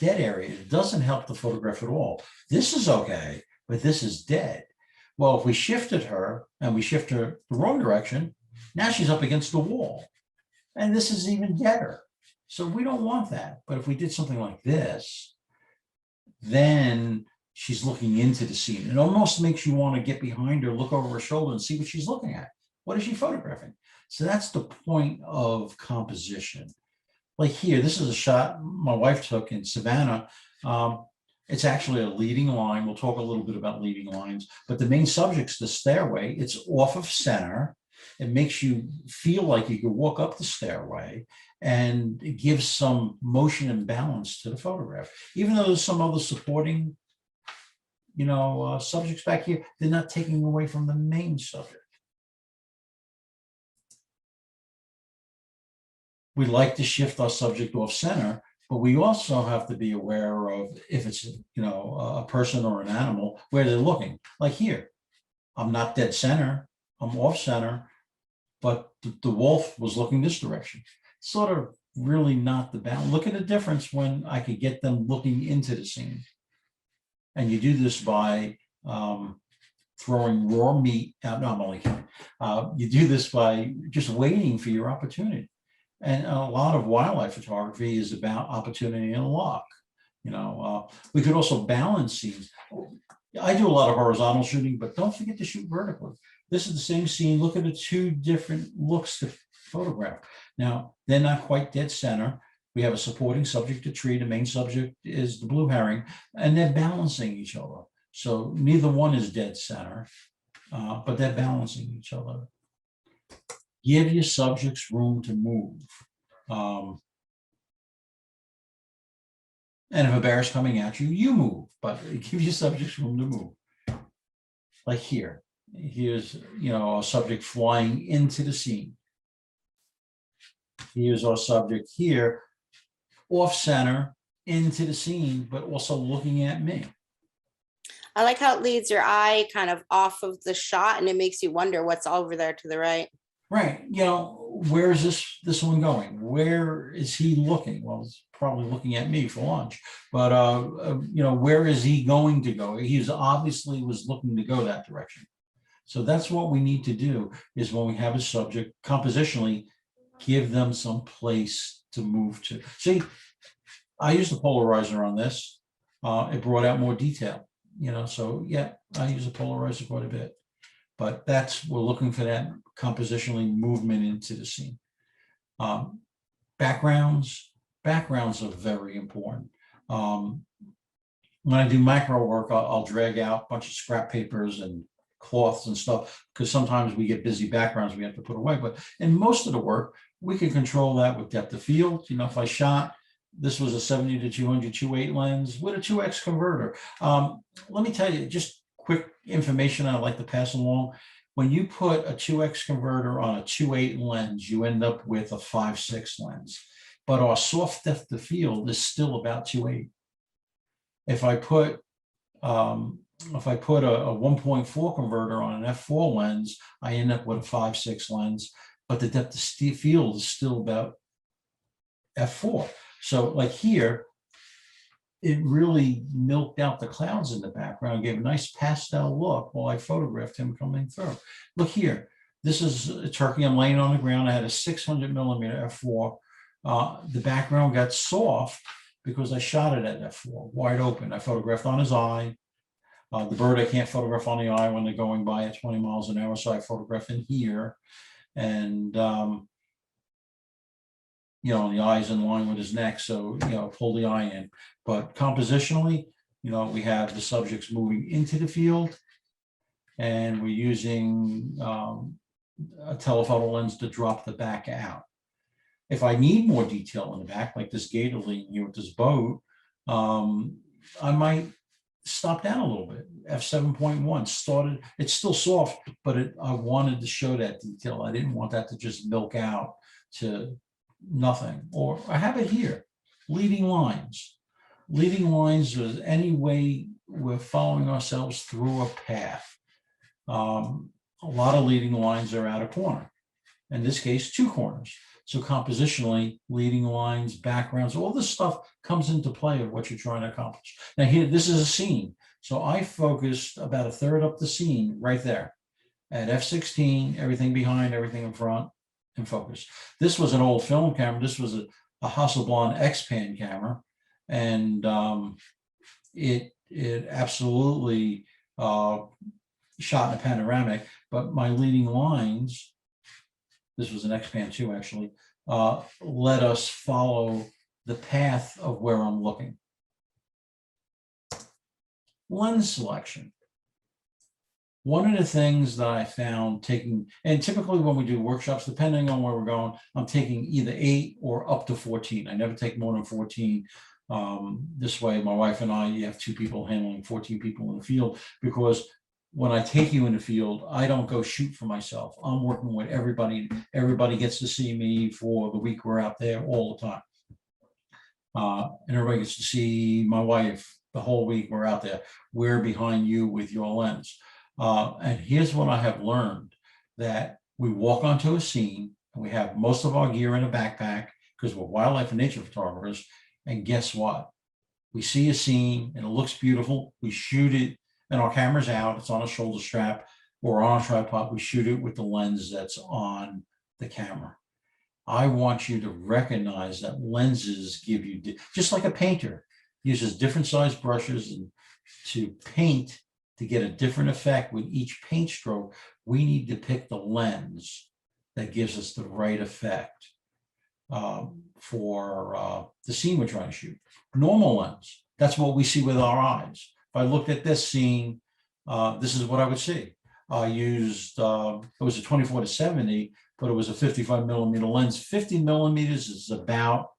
area. It doesn't help the photograph at all. This is okay, but this is dead. Well, if we shifted her and we shift her the wrong direction, now she's up against the wall. And this is even deader. So we don't want that. But if we did something like this, then she's looking into the scene. It almost makes you want to get behind her, look over her shoulder and see what she's looking at. What is she photographing? So that's the point of composition. Like here, this is a shot my wife took in Savannah. It's actually a leading line. We'll talk a little bit about leading lines, but the main subject's the stairway. It's off of center. It makes you feel like you could walk up the stairway, and it gives some motion and balance to the photograph. Even though there's some other supporting, subjects back here, they're not taking away from the main subject. We like to shift our subject off center, but we also have to be aware of, if it's, a person or an animal, where they're looking. Like here, I'm not dead center, I'm off center, but the wolf was looking this direction. Sort of really not the balance. Look at the difference when I could get them looking into the scene. And you do this by throwing raw meat out. No, I'm only kidding. You do this by just waiting for your opportunity. And a lot of wildlife photography is about opportunity and luck. We could also balance scenes. I do a lot of horizontal shooting, but don't forget to shoot vertically. This is the same scene. Look at the two different looks to photograph. Now, they're not quite dead center. We have a supporting subject, a tree. The main subject is the blue herring, and they're balancing each other. So neither one is dead center, but they're balancing each other. Give your subjects room to move. And if a bear is coming at you, you move, but give your subjects room to move. Like here, here's, a subject flying into the scene. Here's our subject here, off center, into the scene, but also looking at me. I like how it leads your eye kind of off of the shot, and it makes you wonder what's over there to the right. Right. Where is this one going? Where is he looking? Well, he's probably looking at me for lunch, but where is he going to go? He obviously was looking to go that direction. So that's what we need to do, is when we have a subject, compositionally, give them some place to move to. See, I used the polarizer on this. It brought out more detail, so yeah, I use a polarizer quite a bit. But we're looking for that compositionally movement into the scene. Backgrounds are very important. When I do macro work, I'll drag out a bunch of scrap papers and cloths and stuff, because sometimes we get busy backgrounds we have to put away. But in most of the work, we can control that with depth of field. If I shot This was a 70 to 200 2.8 lens with a 2x converter. Let me tell you, just quick information I'd like to pass along. When you put a 2x converter on a 2.8 lens, you end up with a 5.6 lens. But our soft depth of field is still about 2.8. If I put a 1.4 converter on an f4 lens, I end up with a 5.6 lens, but the depth of field is still about f4. So like here, it really milked out the clouds in the background, gave a nice pastel look while I photographed him coming through. Look here, this is a turkey. I'm laying on the ground. I had a 600 millimeter f4. The background got soft because I shot it at f4, wide open. I photographed on his eye. The bird I can't photograph on the eye when they're going by at 20 miles an hour, so I photograph in here. And, the eye's in line with his neck, so, pull the eye in. But compositionally, we have the subjects moving into the field, and we're using a telephoto lens to drop the back out. If I need more detail in the back, like this gator lean here with this boat, I might stop down a little bit. F7.1 started, it's still soft, but I wanted to show that detail. I didn't want that to just milk out to nothing. Or I have it here, leading lines. Leading lines is any way we're following ourselves through a path. A lot of leading lines are out of corner. In this case, 2 corners. So compositionally, leading lines, backgrounds, all this stuff comes into play of what you're trying to accomplish. Now here, this is a scene. So I focused about a third up the scene right there at f16, everything behind, everything in front, and focus. This was an old film camera. This was a Hasselblad X-Pan camera. And it absolutely shot in a panoramic, but my leading lines, this was an X-Pan 2 actually, let us follow the path of where I'm looking. Lens selection. One of the things that I found taking, and typically when we do workshops, depending on where we're going, I'm taking either 8 or up to 14. I never take more than 14. This way, my wife and I, you have 2 people handling 14 people in the field, because when I take you in the field, I don't go shoot for myself. I'm working with everybody. Everybody gets to see me for the week we're out there all the time. And everybody gets to see my wife the whole week we're out there. We're behind you with your lens. And here's what I have learned, that we walk onto a scene and we have most of our gear in a backpack because we're wildlife and nature photographers. And guess what? We see a scene and it looks beautiful. We shoot it and our camera's out. It's on a shoulder strap or on a tripod. We shoot it with the lens that's on the camera. I want you to recognize that lenses give you, just like a painter uses different size brushes and to paint to get a different effect with each paint stroke, we need to pick the lens that gives us the right effect for the scene we're trying to shoot. Normal lens, that's what we see with our eyes. If I looked at this scene, this is what I would see. I used, it was a 24 to 70, but it was a 55 millimeter lens. 50 millimeters is about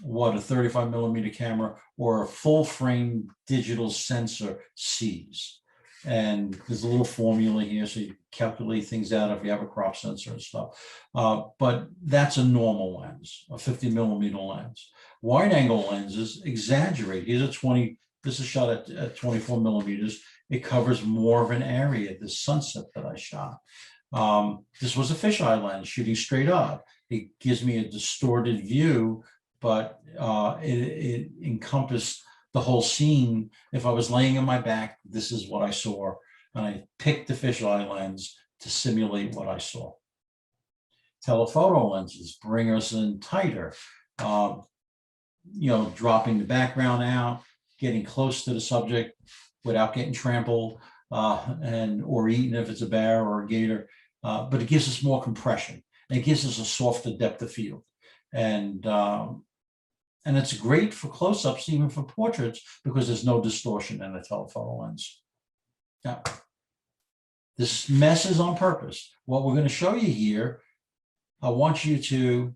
what a 35 millimeter camera or a full frame digital sensor sees. And there's a little formula here, so you calculate things out if you have a crop sensor and stuff. But that's a normal lens, a 50 millimeter lens. Wide angle lenses exaggerate. Here's a 20, this is shot at 24 millimeters. It covers more of an area, the sunset that I shot. This was a fisheye lens shooting straight up. It gives me a distorted view, but it encompassed the whole scene. If I was laying on my back, this is what I saw. And I picked the fisheye lens to simulate what I saw. Telephoto lenses bring us in tighter, dropping the background out, getting close to the subject without getting trampled or eaten if it's a bear or a gator. But it gives us more compression. And it gives us a softer depth of field. And it's great for close-ups, even for portraits, because there's no distortion in a telephoto lens. Now, this mess is on purpose. What we're going to show you here, I want you to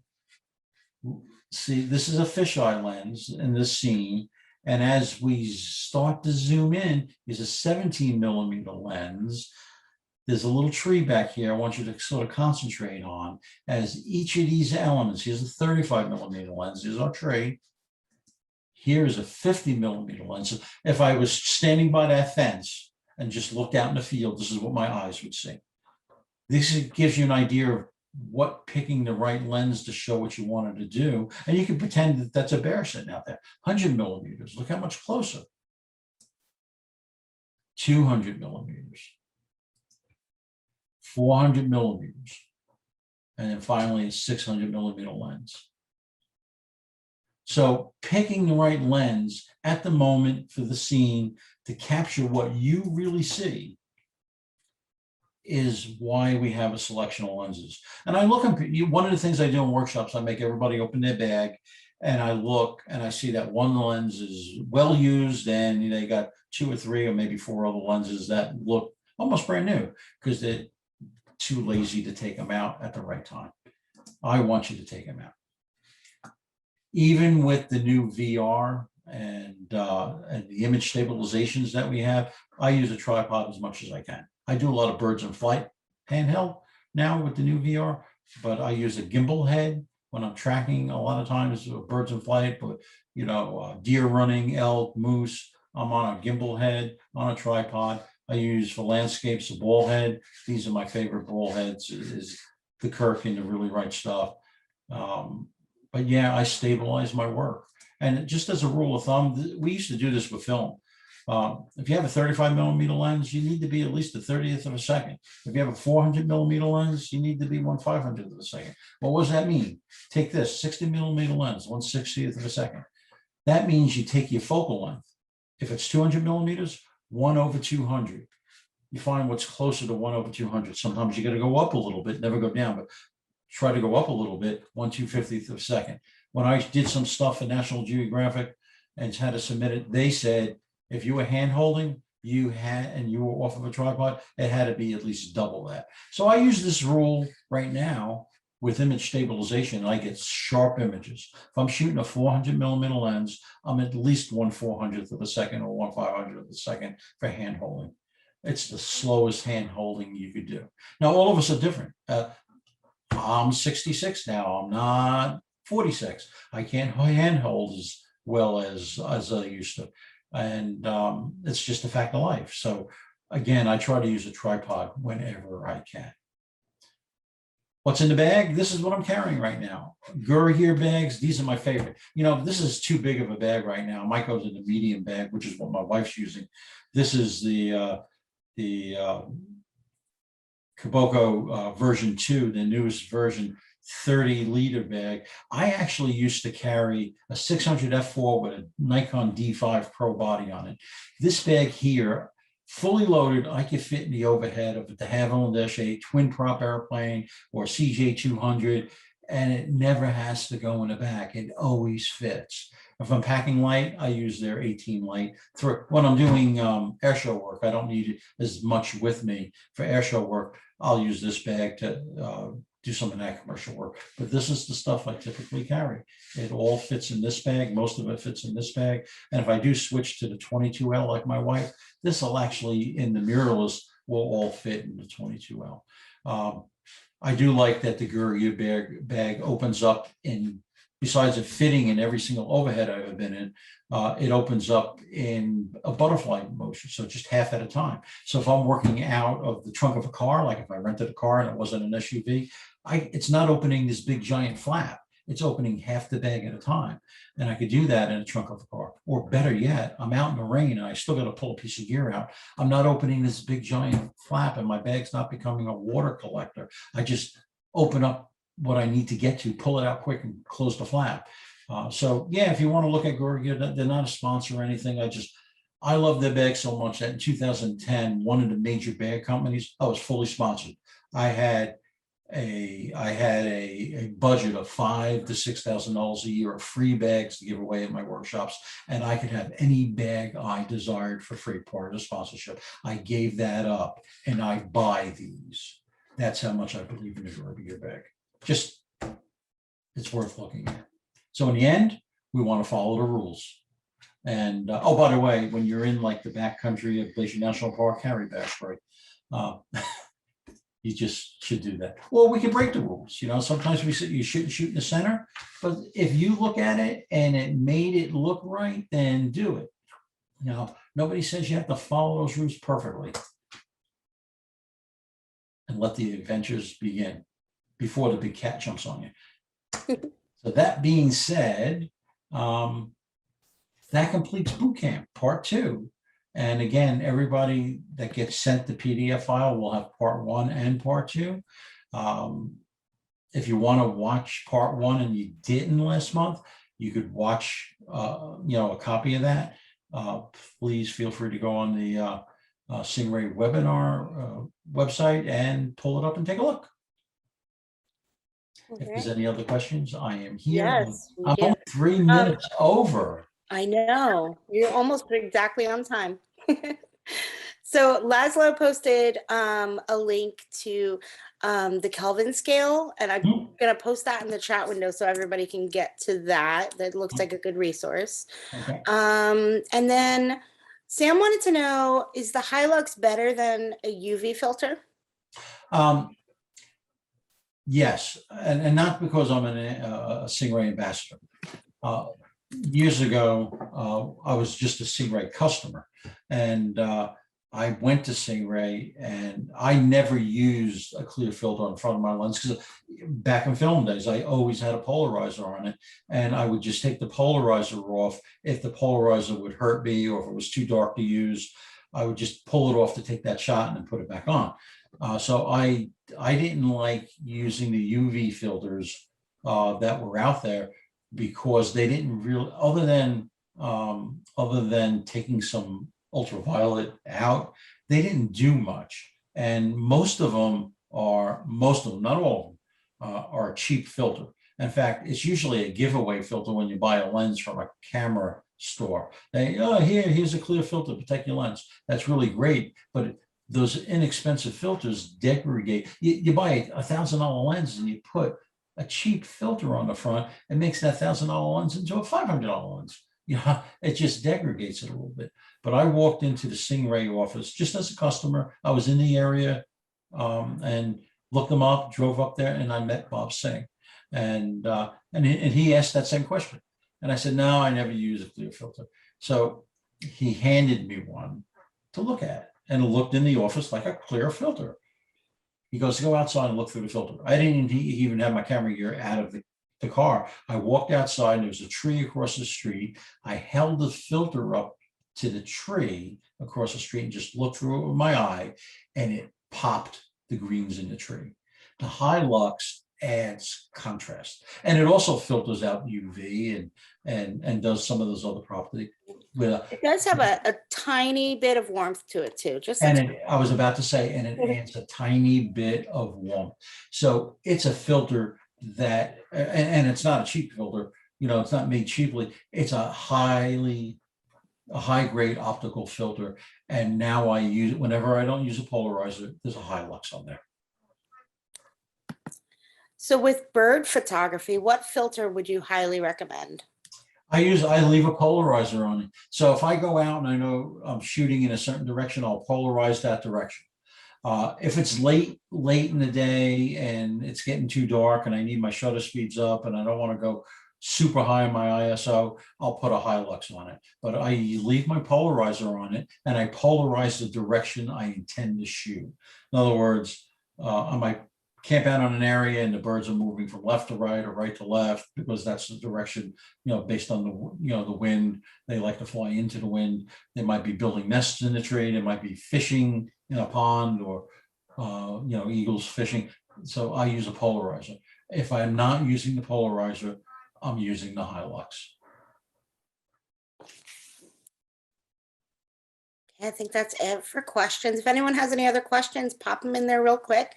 See, this is a fisheye lens in this scene. And as we start to zoom in, is a 17mm lens. There's a little tree back here I want you to sort of concentrate on as each of these elements. Here's a 35mm lens. Here's our tree. Here's a 50mm lens. So if I was standing by that fence and just looked out in the field, this is what my eyes would see. This gives you an idea of what picking the right lens to show what you wanted to do. And you can pretend that that's a bear sitting out there. 100mm, look how much closer. 200mm. 400mm, and then finally a 600mm lens. So picking the right lens at the moment for the scene to capture what you really see is why we have a selection of lenses. And I look, one of the things I do in workshops, I make everybody open their bag and I look and I see that one lens is well used and they got 2 or 3 or maybe 4 other lenses that look almost brand new because they're too lazy to take them out at the right time. I want you to take them out. Even with the new VR and the image stabilizations that we have, I use a tripod as much as I can. I do a lot of birds in flight handheld now with the new VR, but I use a gimbal head when I'm tracking a lot of times birds in flight, but deer running, elk, moose, I'm on a gimbal head on a tripod. I use for landscapes a ball head. These are my favorite ball heads, is the Kirk and the really right stuff. But yeah, I stabilize my work. And just as a rule of thumb, we used to do this with film. If you have a 35mm lens, you need to be at least a 30th of a second. If you have a 400mm lens, you need to be 1/500th of a second. Well, what does that mean? Take this 60mm lens, 1/60th of a second. That means you take your focal length. If it's 200mm, 1/200. You find what's closer to 1/200. Sometimes you got to go up a little bit, never go down, but try to go up a little bit, 1/250th of a second. When I did some stuff for National Geographic and had to submit it, they said if you were hand holding, you were off of a tripod, it had to be at least double that. So I use this rule right now with image stabilization. I get sharp images. If I'm shooting a 400mm lens, I'm at least 1/400th of a second or 1/500th of a second for hand holding. It's the slowest hand holding you could do. Now, all of us are different. I'm 66 now. I'm not 46. I can't hand hold as well as I used to. And it's just a fact of life. So again, I try to use a tripod whenever I can. What's in the bag? This is what I'm carrying right now. Gurgir bags. These are my favorite. This is too big of a bag right now. Mine goes in the medium bag, which is what my wife's using. This is the Kaboko version 2, the newest version, 30-liter bag. I actually used to carry a 600 f4 with a Nikon D5 Pro body on it. This bag here, fully loaded, I could fit in the overhead of the Havilland-8 twin prop airplane or CJ200, and it never has to go in the back. It always fits. If I'm packing light, I use their 18 light. When I'm doing airshow work, I don't need as much with me. For airshow work, I'll use this bag to do some of that commercial work. But this is the stuff I typically carry. It all fits in this bag. Most of it fits in this bag. And if I do switch to the 22L like my wife, this will actually, in the mirrorless, will all fit in the 22L. I do like that the Gurgir bag opens up in, besides it fitting in every single overhead I've ever been in, it opens up in a butterfly motion, so just half at a time. So if I'm working out of the trunk of a car, like if I rented a car and it wasn't an SUV, it's not opening this big giant flap. It's opening half the bag at a time. And I could do that in the trunk of a car. Or better yet, I'm out in the rain and I still got to pull a piece of gear out. I'm not opening this big giant flap and my bag's not becoming a water collector. I just open up what I need to get to, pull it out quick and close the flap. So yeah, if you want to look at Gurgir, they're not a sponsor or anything. I love their bag so much that in 2010, one of the major bag companies, I was fully sponsored. I had a budget of $5,000 to $6,000 a year of free bags to give away at my workshops, and I could have any bag I desired for free, part of the sponsorship. I gave that up, and I buy these. That's how much I believe in the Gurgir bag. Just, it's worth looking at. So in the end, we want to follow the rules. And oh, by the way, when you're in like the backcountry of Glacier National Park, carry bag spray. You just should do that. Well, we can break the rules. Sometimes we say you shouldn't shoot in the center, but if you look at it and it made it look right, then do it. Nobody says you have to follow those rules perfectly. And let the adventures begin before the big cat jumps on you. So that being said, that completes boot camp part 2. And again, everybody that gets sent the PDF file will have part 1 and part 2. If you want to watch part 1 and you didn't last month, you could watch, a copy of that. Please feel free to go on the Singh-Ray webinar website and pull it up and take a look. Okay. If there's any other questions, I am here. Yes, we I'm do. only 3 minutes over. I know, you're almost exactly on time. So Laszlo posted a link to the Kelvin scale, and I'm going to post that in the chat window so everybody can get to that. That looks like a good resource. Okay. And then Sam wanted to know, is the Hilux better than a UV filter? Yes, and not because I'm a Singh-Ray ambassador. Years ago, I was just a Singh-Ray customer, and I went to Singh-Ray, and I never used a clear filter on front of my lens because back in film days, I always had a polarizer on it, and I would just take the polarizer off. If the polarizer would hurt me or if it was too dark to use, I would just pull it off to take that shot and then put it back on. So I didn't like using the UV filters that were out there because they didn't really, other than taking some ultraviolet out, they didn't do much. And most of them, not all of them, are a cheap filter. In fact, it's usually a giveaway filter when you buy a lens from a camera store. Here's a clear filter, protect your lens. That's really great, but those inexpensive filters degrade. You buy a $1,000 lens and you put a cheap filter on the front, it makes that $1,000 lens into a $500 lens. It just degrades it a little bit. But I walked into the Singh-Ray office just as a customer. I was in the area and looked them up, drove up there, and I met Bob Singh. And he asked that same question. And I said, no, I never use a clear filter. So he handed me one to look at, and it looked in the office like a clear filter. He goes, go outside and look through the filter. I didn't even have my camera gear out of the car. I walked outside, and there was a tree across the street. I held the filter up to the tree across the street and just looked through it with my eye, and it popped the greens in the tree. The Hilux adds contrast, and it also filters out UV and does some of those other properties. It does have a tiny bit of warmth to it too. I was about to say, and it adds a tiny bit of warmth. So it's a filter that, and it's not a cheap filter. It's not made cheaply. It's a high grade optical filter. And now I use it whenever I don't use a polarizer. There's a Hilux on there. So with bird photography, what filter would you highly recommend? I leave a polarizer on it. So if I go out and I know I'm shooting in a certain direction, I'll polarize that direction. If it's late in the day and it's getting too dark and I need my shutter speeds up and I don't want to go super high on my ISO, I'll put a Hilux on it. But I leave my polarizer on it and I polarize the direction I intend to shoot. In other words, I might camp out on an area and the birds are moving from left to right or right to left because that's the direction, based on the wind. They like to fly into the wind. They might be building nests in the tree. They might be fishing in a pond or, eagles fishing. So I use a polarizer. If I'm not using the polarizer, I'm using the Hilux. I think that's it for questions. If anyone has any other questions, pop them in there real quick.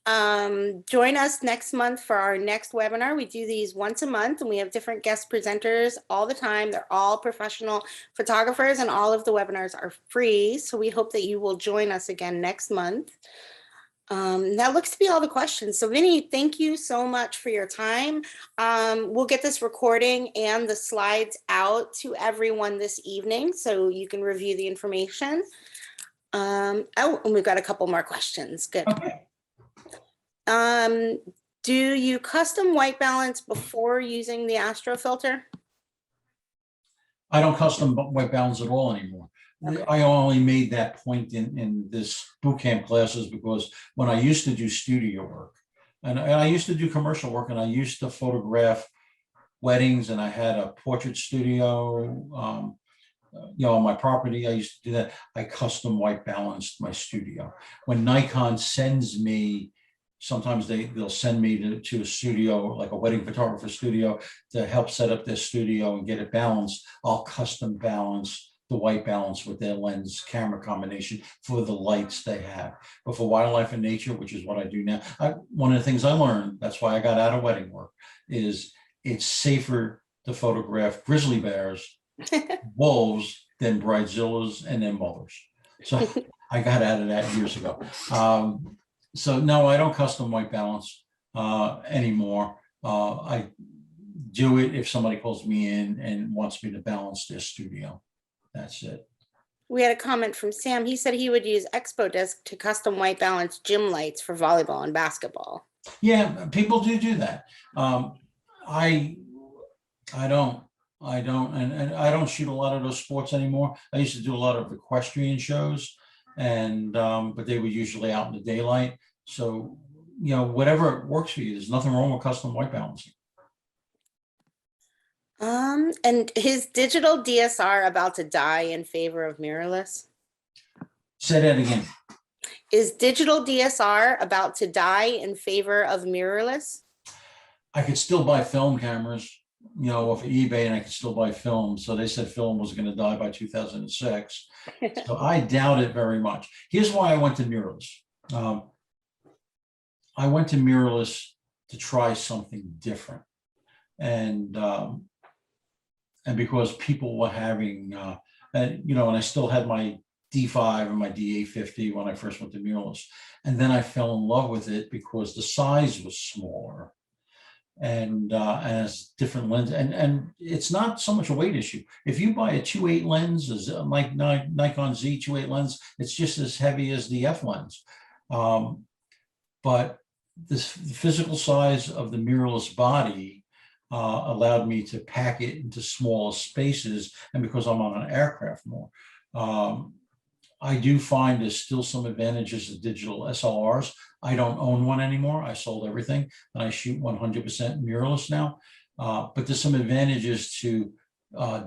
Join us next month for our next webinar. We do these once a month and we have different guest presenters all the time. They're all professional photographers and all of the webinars are free. So we hope that you will join us again next month. That looks to be all the questions. So Vinny, thank you so much for your time. We'll get this recording and the slides out to everyone this evening so you can review the information. Oh, and we've got a couple more questions. Good. Okay. Do you custom white balance before using the Astro filter? I don't custom white balance at all anymore. Okay. I only made that point in this boot camp classes because when I used to do studio work and I used to do commercial work and I used to photograph weddings and I had a portrait studio, on my property, I used to do that. I custom white balanced my studio. When Nikon sends me, sometimes they'll send me to a studio, like a wedding photographer studio, to help set up their studio and get it balanced. I'll custom balance the white balance with their lens camera combination for the lights they have. But for wildlife and nature, which is what I do now, one of the things I learned, that's why I got out of wedding work, is it's safer to photograph grizzly bears, wolves, than bridezillas and then mothers. So I got out of that years ago. So no, I don't custom white balance anymore. I do it if somebody calls me in and wants me to balance their studio. That's it. We had a comment from Sam. He said he would use Expo Disc to custom white balance gym lights for volleyball and basketball. Yeah, people do that. I don't, and I don't shoot a lot of those sports anymore. I used to do a lot of equestrian shows, and but they were usually out in the daylight. So whatever works for you. There's nothing wrong with custom white balancing. And his digital DSR about to die in favor of mirrorless? Say that again. Is digital DSR about to die in favor of mirrorless? I could still buy film cameras, off of eBay, and I could still buy film. So they said film was going to die by 2006. So I doubt it very much. Here's why I went to mirrorless. I went to mirrorless to try something different. And because people were having, and I still had my D5 and my D850 when I first went to mirrorless. And then I fell in love with it because the size was smaller and has different lens. And it's not so much a weight issue. If you buy a 2.8 lens, like Nikon Z 2.8 lens, it's just as heavy as the F lens. But the physical size of the mirrorless body allowed me to pack it into smaller spaces, and because I'm on an aircraft more, I do find there's still some advantages of digital SLRs. I don't own one anymore. I sold everything, and I shoot 100% mirrorless now. But there's some advantages to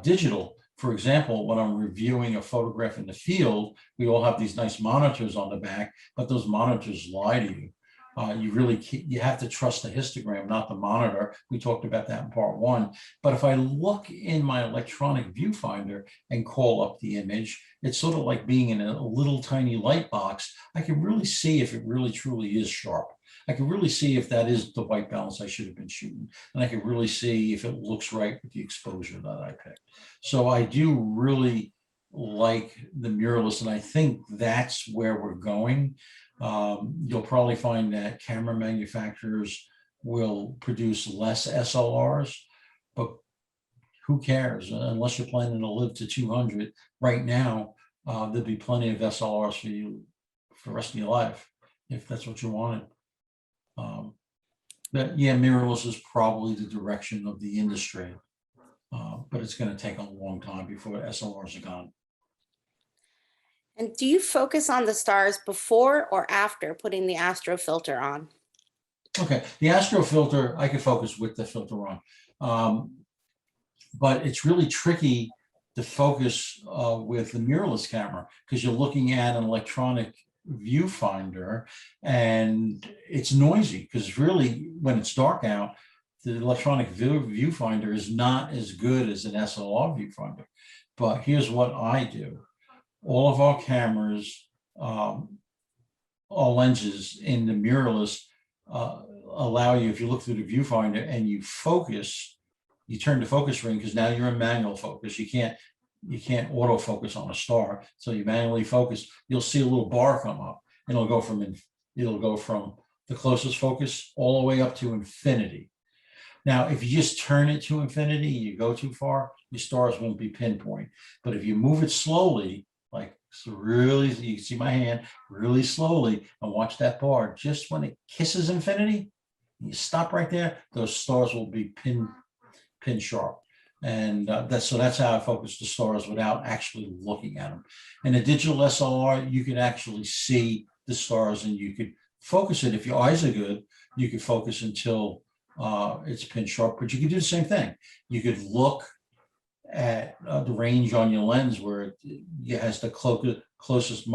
digital. For example, when I'm reviewing a photograph in the field, we all have these nice monitors on the back, but those monitors lie to you. You have to trust the histogram, not the monitor. We talked about that in part one. But if I look in my electronic viewfinder and call up the image, it's sort of like being in a little tiny light box. I can really see if it really truly is sharp. I can really see if that is the white balance I should have been shooting. And I can really see if it looks right with the exposure that I picked. So I do really like the mirrorless, and I think that's where we're going. You'll probably find that camera manufacturers will produce less SLRs, but who cares? Unless you're planning to live to 200 right now, there'll be plenty of SLRs for you for the rest of your life, if that's what you wanted. But yeah, mirrorless is probably the direction of the industry, but it's going to take a long time before SLRs are gone. And do you focus on the stars before or after putting the Astro filter on? Okay, the Astro filter, I could focus with the filter on, but it's really tricky to focus with the mirrorless camera because you're looking at an electronic viewfinder and it's noisy because really when it's dark out, the electronic viewfinder is not as good as an SLR viewfinder. But here's what I do. All of our cameras, all lenses in the mirrorless allow you, if you look through the viewfinder and you focus, you turn the focus ring because now you're in manual focus. You can't autofocus on a star. So you manually focus, you'll see a little bar come up and it'll go from it'll go from the closest focus all the way up to infinity. Now, if you just turn it to infinity, you go too far, your stars won't be pinpoint. But if you move it slowly, like so really, you can see my hand really slowly, and watch that bar, just when it kisses infinity, you stop right there, those stars will be pin sharp. And that's how I focus the stars without actually looking at them. In a digital SLR, you can actually see the stars, and you could focus it. If your eyes are good, you could focus until it's pin sharp, but you can do the same thing. You could look at the range on your lens where it has the closest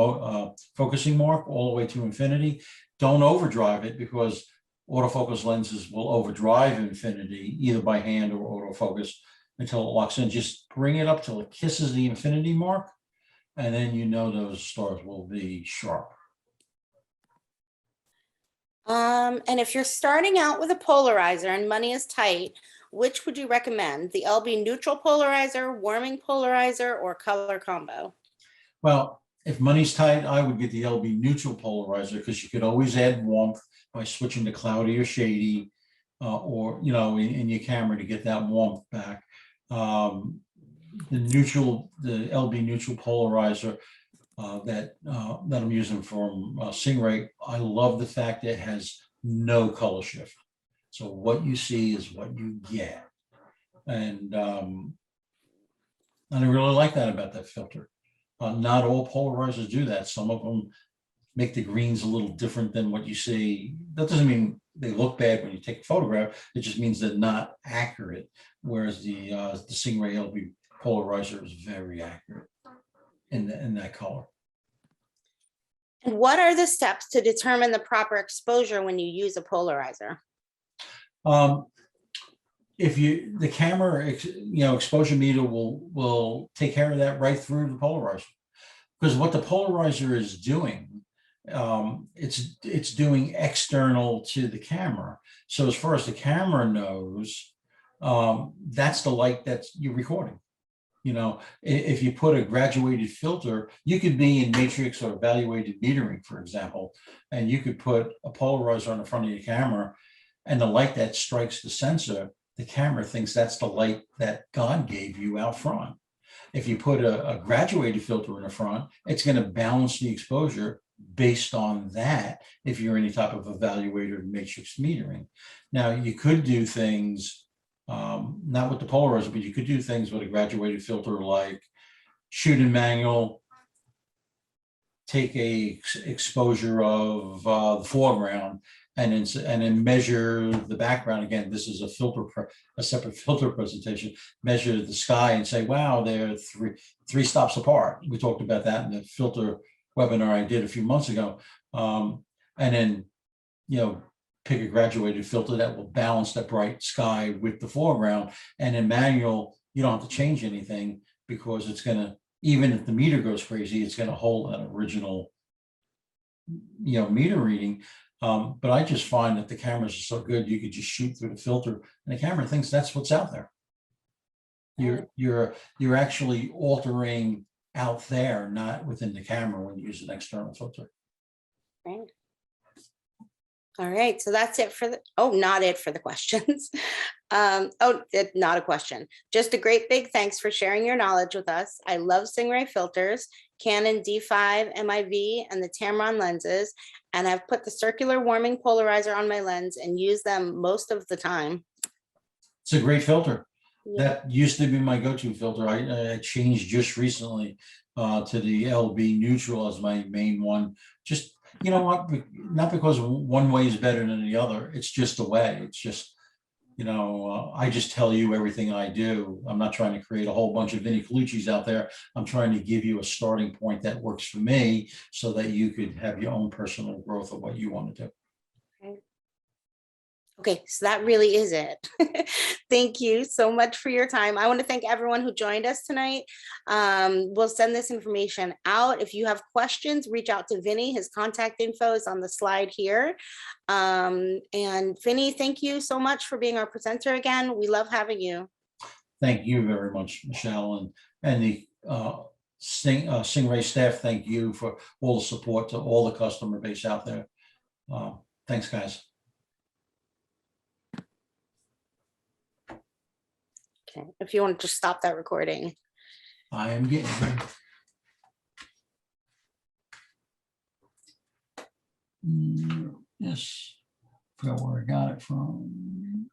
focusing mark all the way to infinity. Don't overdrive it, because autofocus lenses will overdrive infinity either by hand or autofocus until it locks in. Just bring it up till it kisses the infinity mark, and then you know those stars will be sharp. And if you're starting out with a polarizer and money is tight, which would you recommend? The LB neutral polarizer, warming polarizer, or color combo? Well, if money's tight, I would get the LB neutral polarizer, because you could always add warmth by switching to cloudy or shady, or in your camera to get that warmth back. The LB neutral polarizer that I'm using from Singh-Ray, I love the fact that it has no color shift. So what you see is what you get, and I really like that about that filter. Not all polarizers do that. Some of them make the greens a little different than what you see. That doesn't mean they look bad when you take a photograph. It just means they're not accurate. Whereas the Singh-Ray LB polarizer is very accurate in that color. And what are the steps to determine the proper exposure when you use a polarizer? If the camera, exposure meter will take care of that right through the polarizer, because what the polarizer is doing, it's doing external to the camera. So as far as the camera knows, that's the light that you're recording. If you put a graduated filter, you could be in matrix or evaluated metering, for example, and you could put a polarizer on the front of your camera, and the light that strikes the sensor, the camera thinks that's the light that God gave you out front. If you put a graduated filter in the front, it's going to balance the exposure based on that, if you're any type of evaluator matrix metering. Now, you could do things, not with the polarizer, but you could do things with a graduated filter, like shoot in manual, take a exposure of the foreground, and then measure the background. Again, this is a separate filter presentation. Measure the sky and say, wow, they're three stops apart. We talked about that in the filter webinar I did a few months ago. And then, pick a graduated filter that will balance that bright sky with the foreground. And in manual, you don't have to change anything, because it's going to, even if the meter goes crazy, it's going to hold an original, meter reading. But I just find that the cameras are so good, you could just shoot through the filter, and the camera thinks that's what's out there. You're actually altering out there, not within the camera, when you use an external filter. Right. All right, so that's it for not it for the questions. Not a question. Just a great big thanks for sharing your knowledge with us. I love Singh-Ray filters, Canon D5 MIV, and the Tamron lenses, and I've put the circular warming polarizer on my lens and use them most of the time. It's a great filter. Yeah. That used to be my go-to filter. I changed just recently to the LB neutral as my main one. Just, not because one way is better than the other. It's just the way. It's just, I just tell you everything I do. I'm not trying to create a whole bunch of Vinny Colucci's out there. I'm trying to give you a starting point that works for me, so that you could have your own personal growth of what you want to do. Okay, so that really is it. Thank you so much for your time. I want to thank everyone who joined us tonight. We'll send this information out. If you have questions, reach out to Vinny. His contact info is on the slide here. And Vinny, thank you so much for being our presenter again. We love having you. Thank you very much, Michelle, and the Singh-Ray staff. Thank you for all the support to all the customer base out there. Thanks, guys. Okay, if you want to just stop that recording. I am getting there. Yes, forgot where I got it from.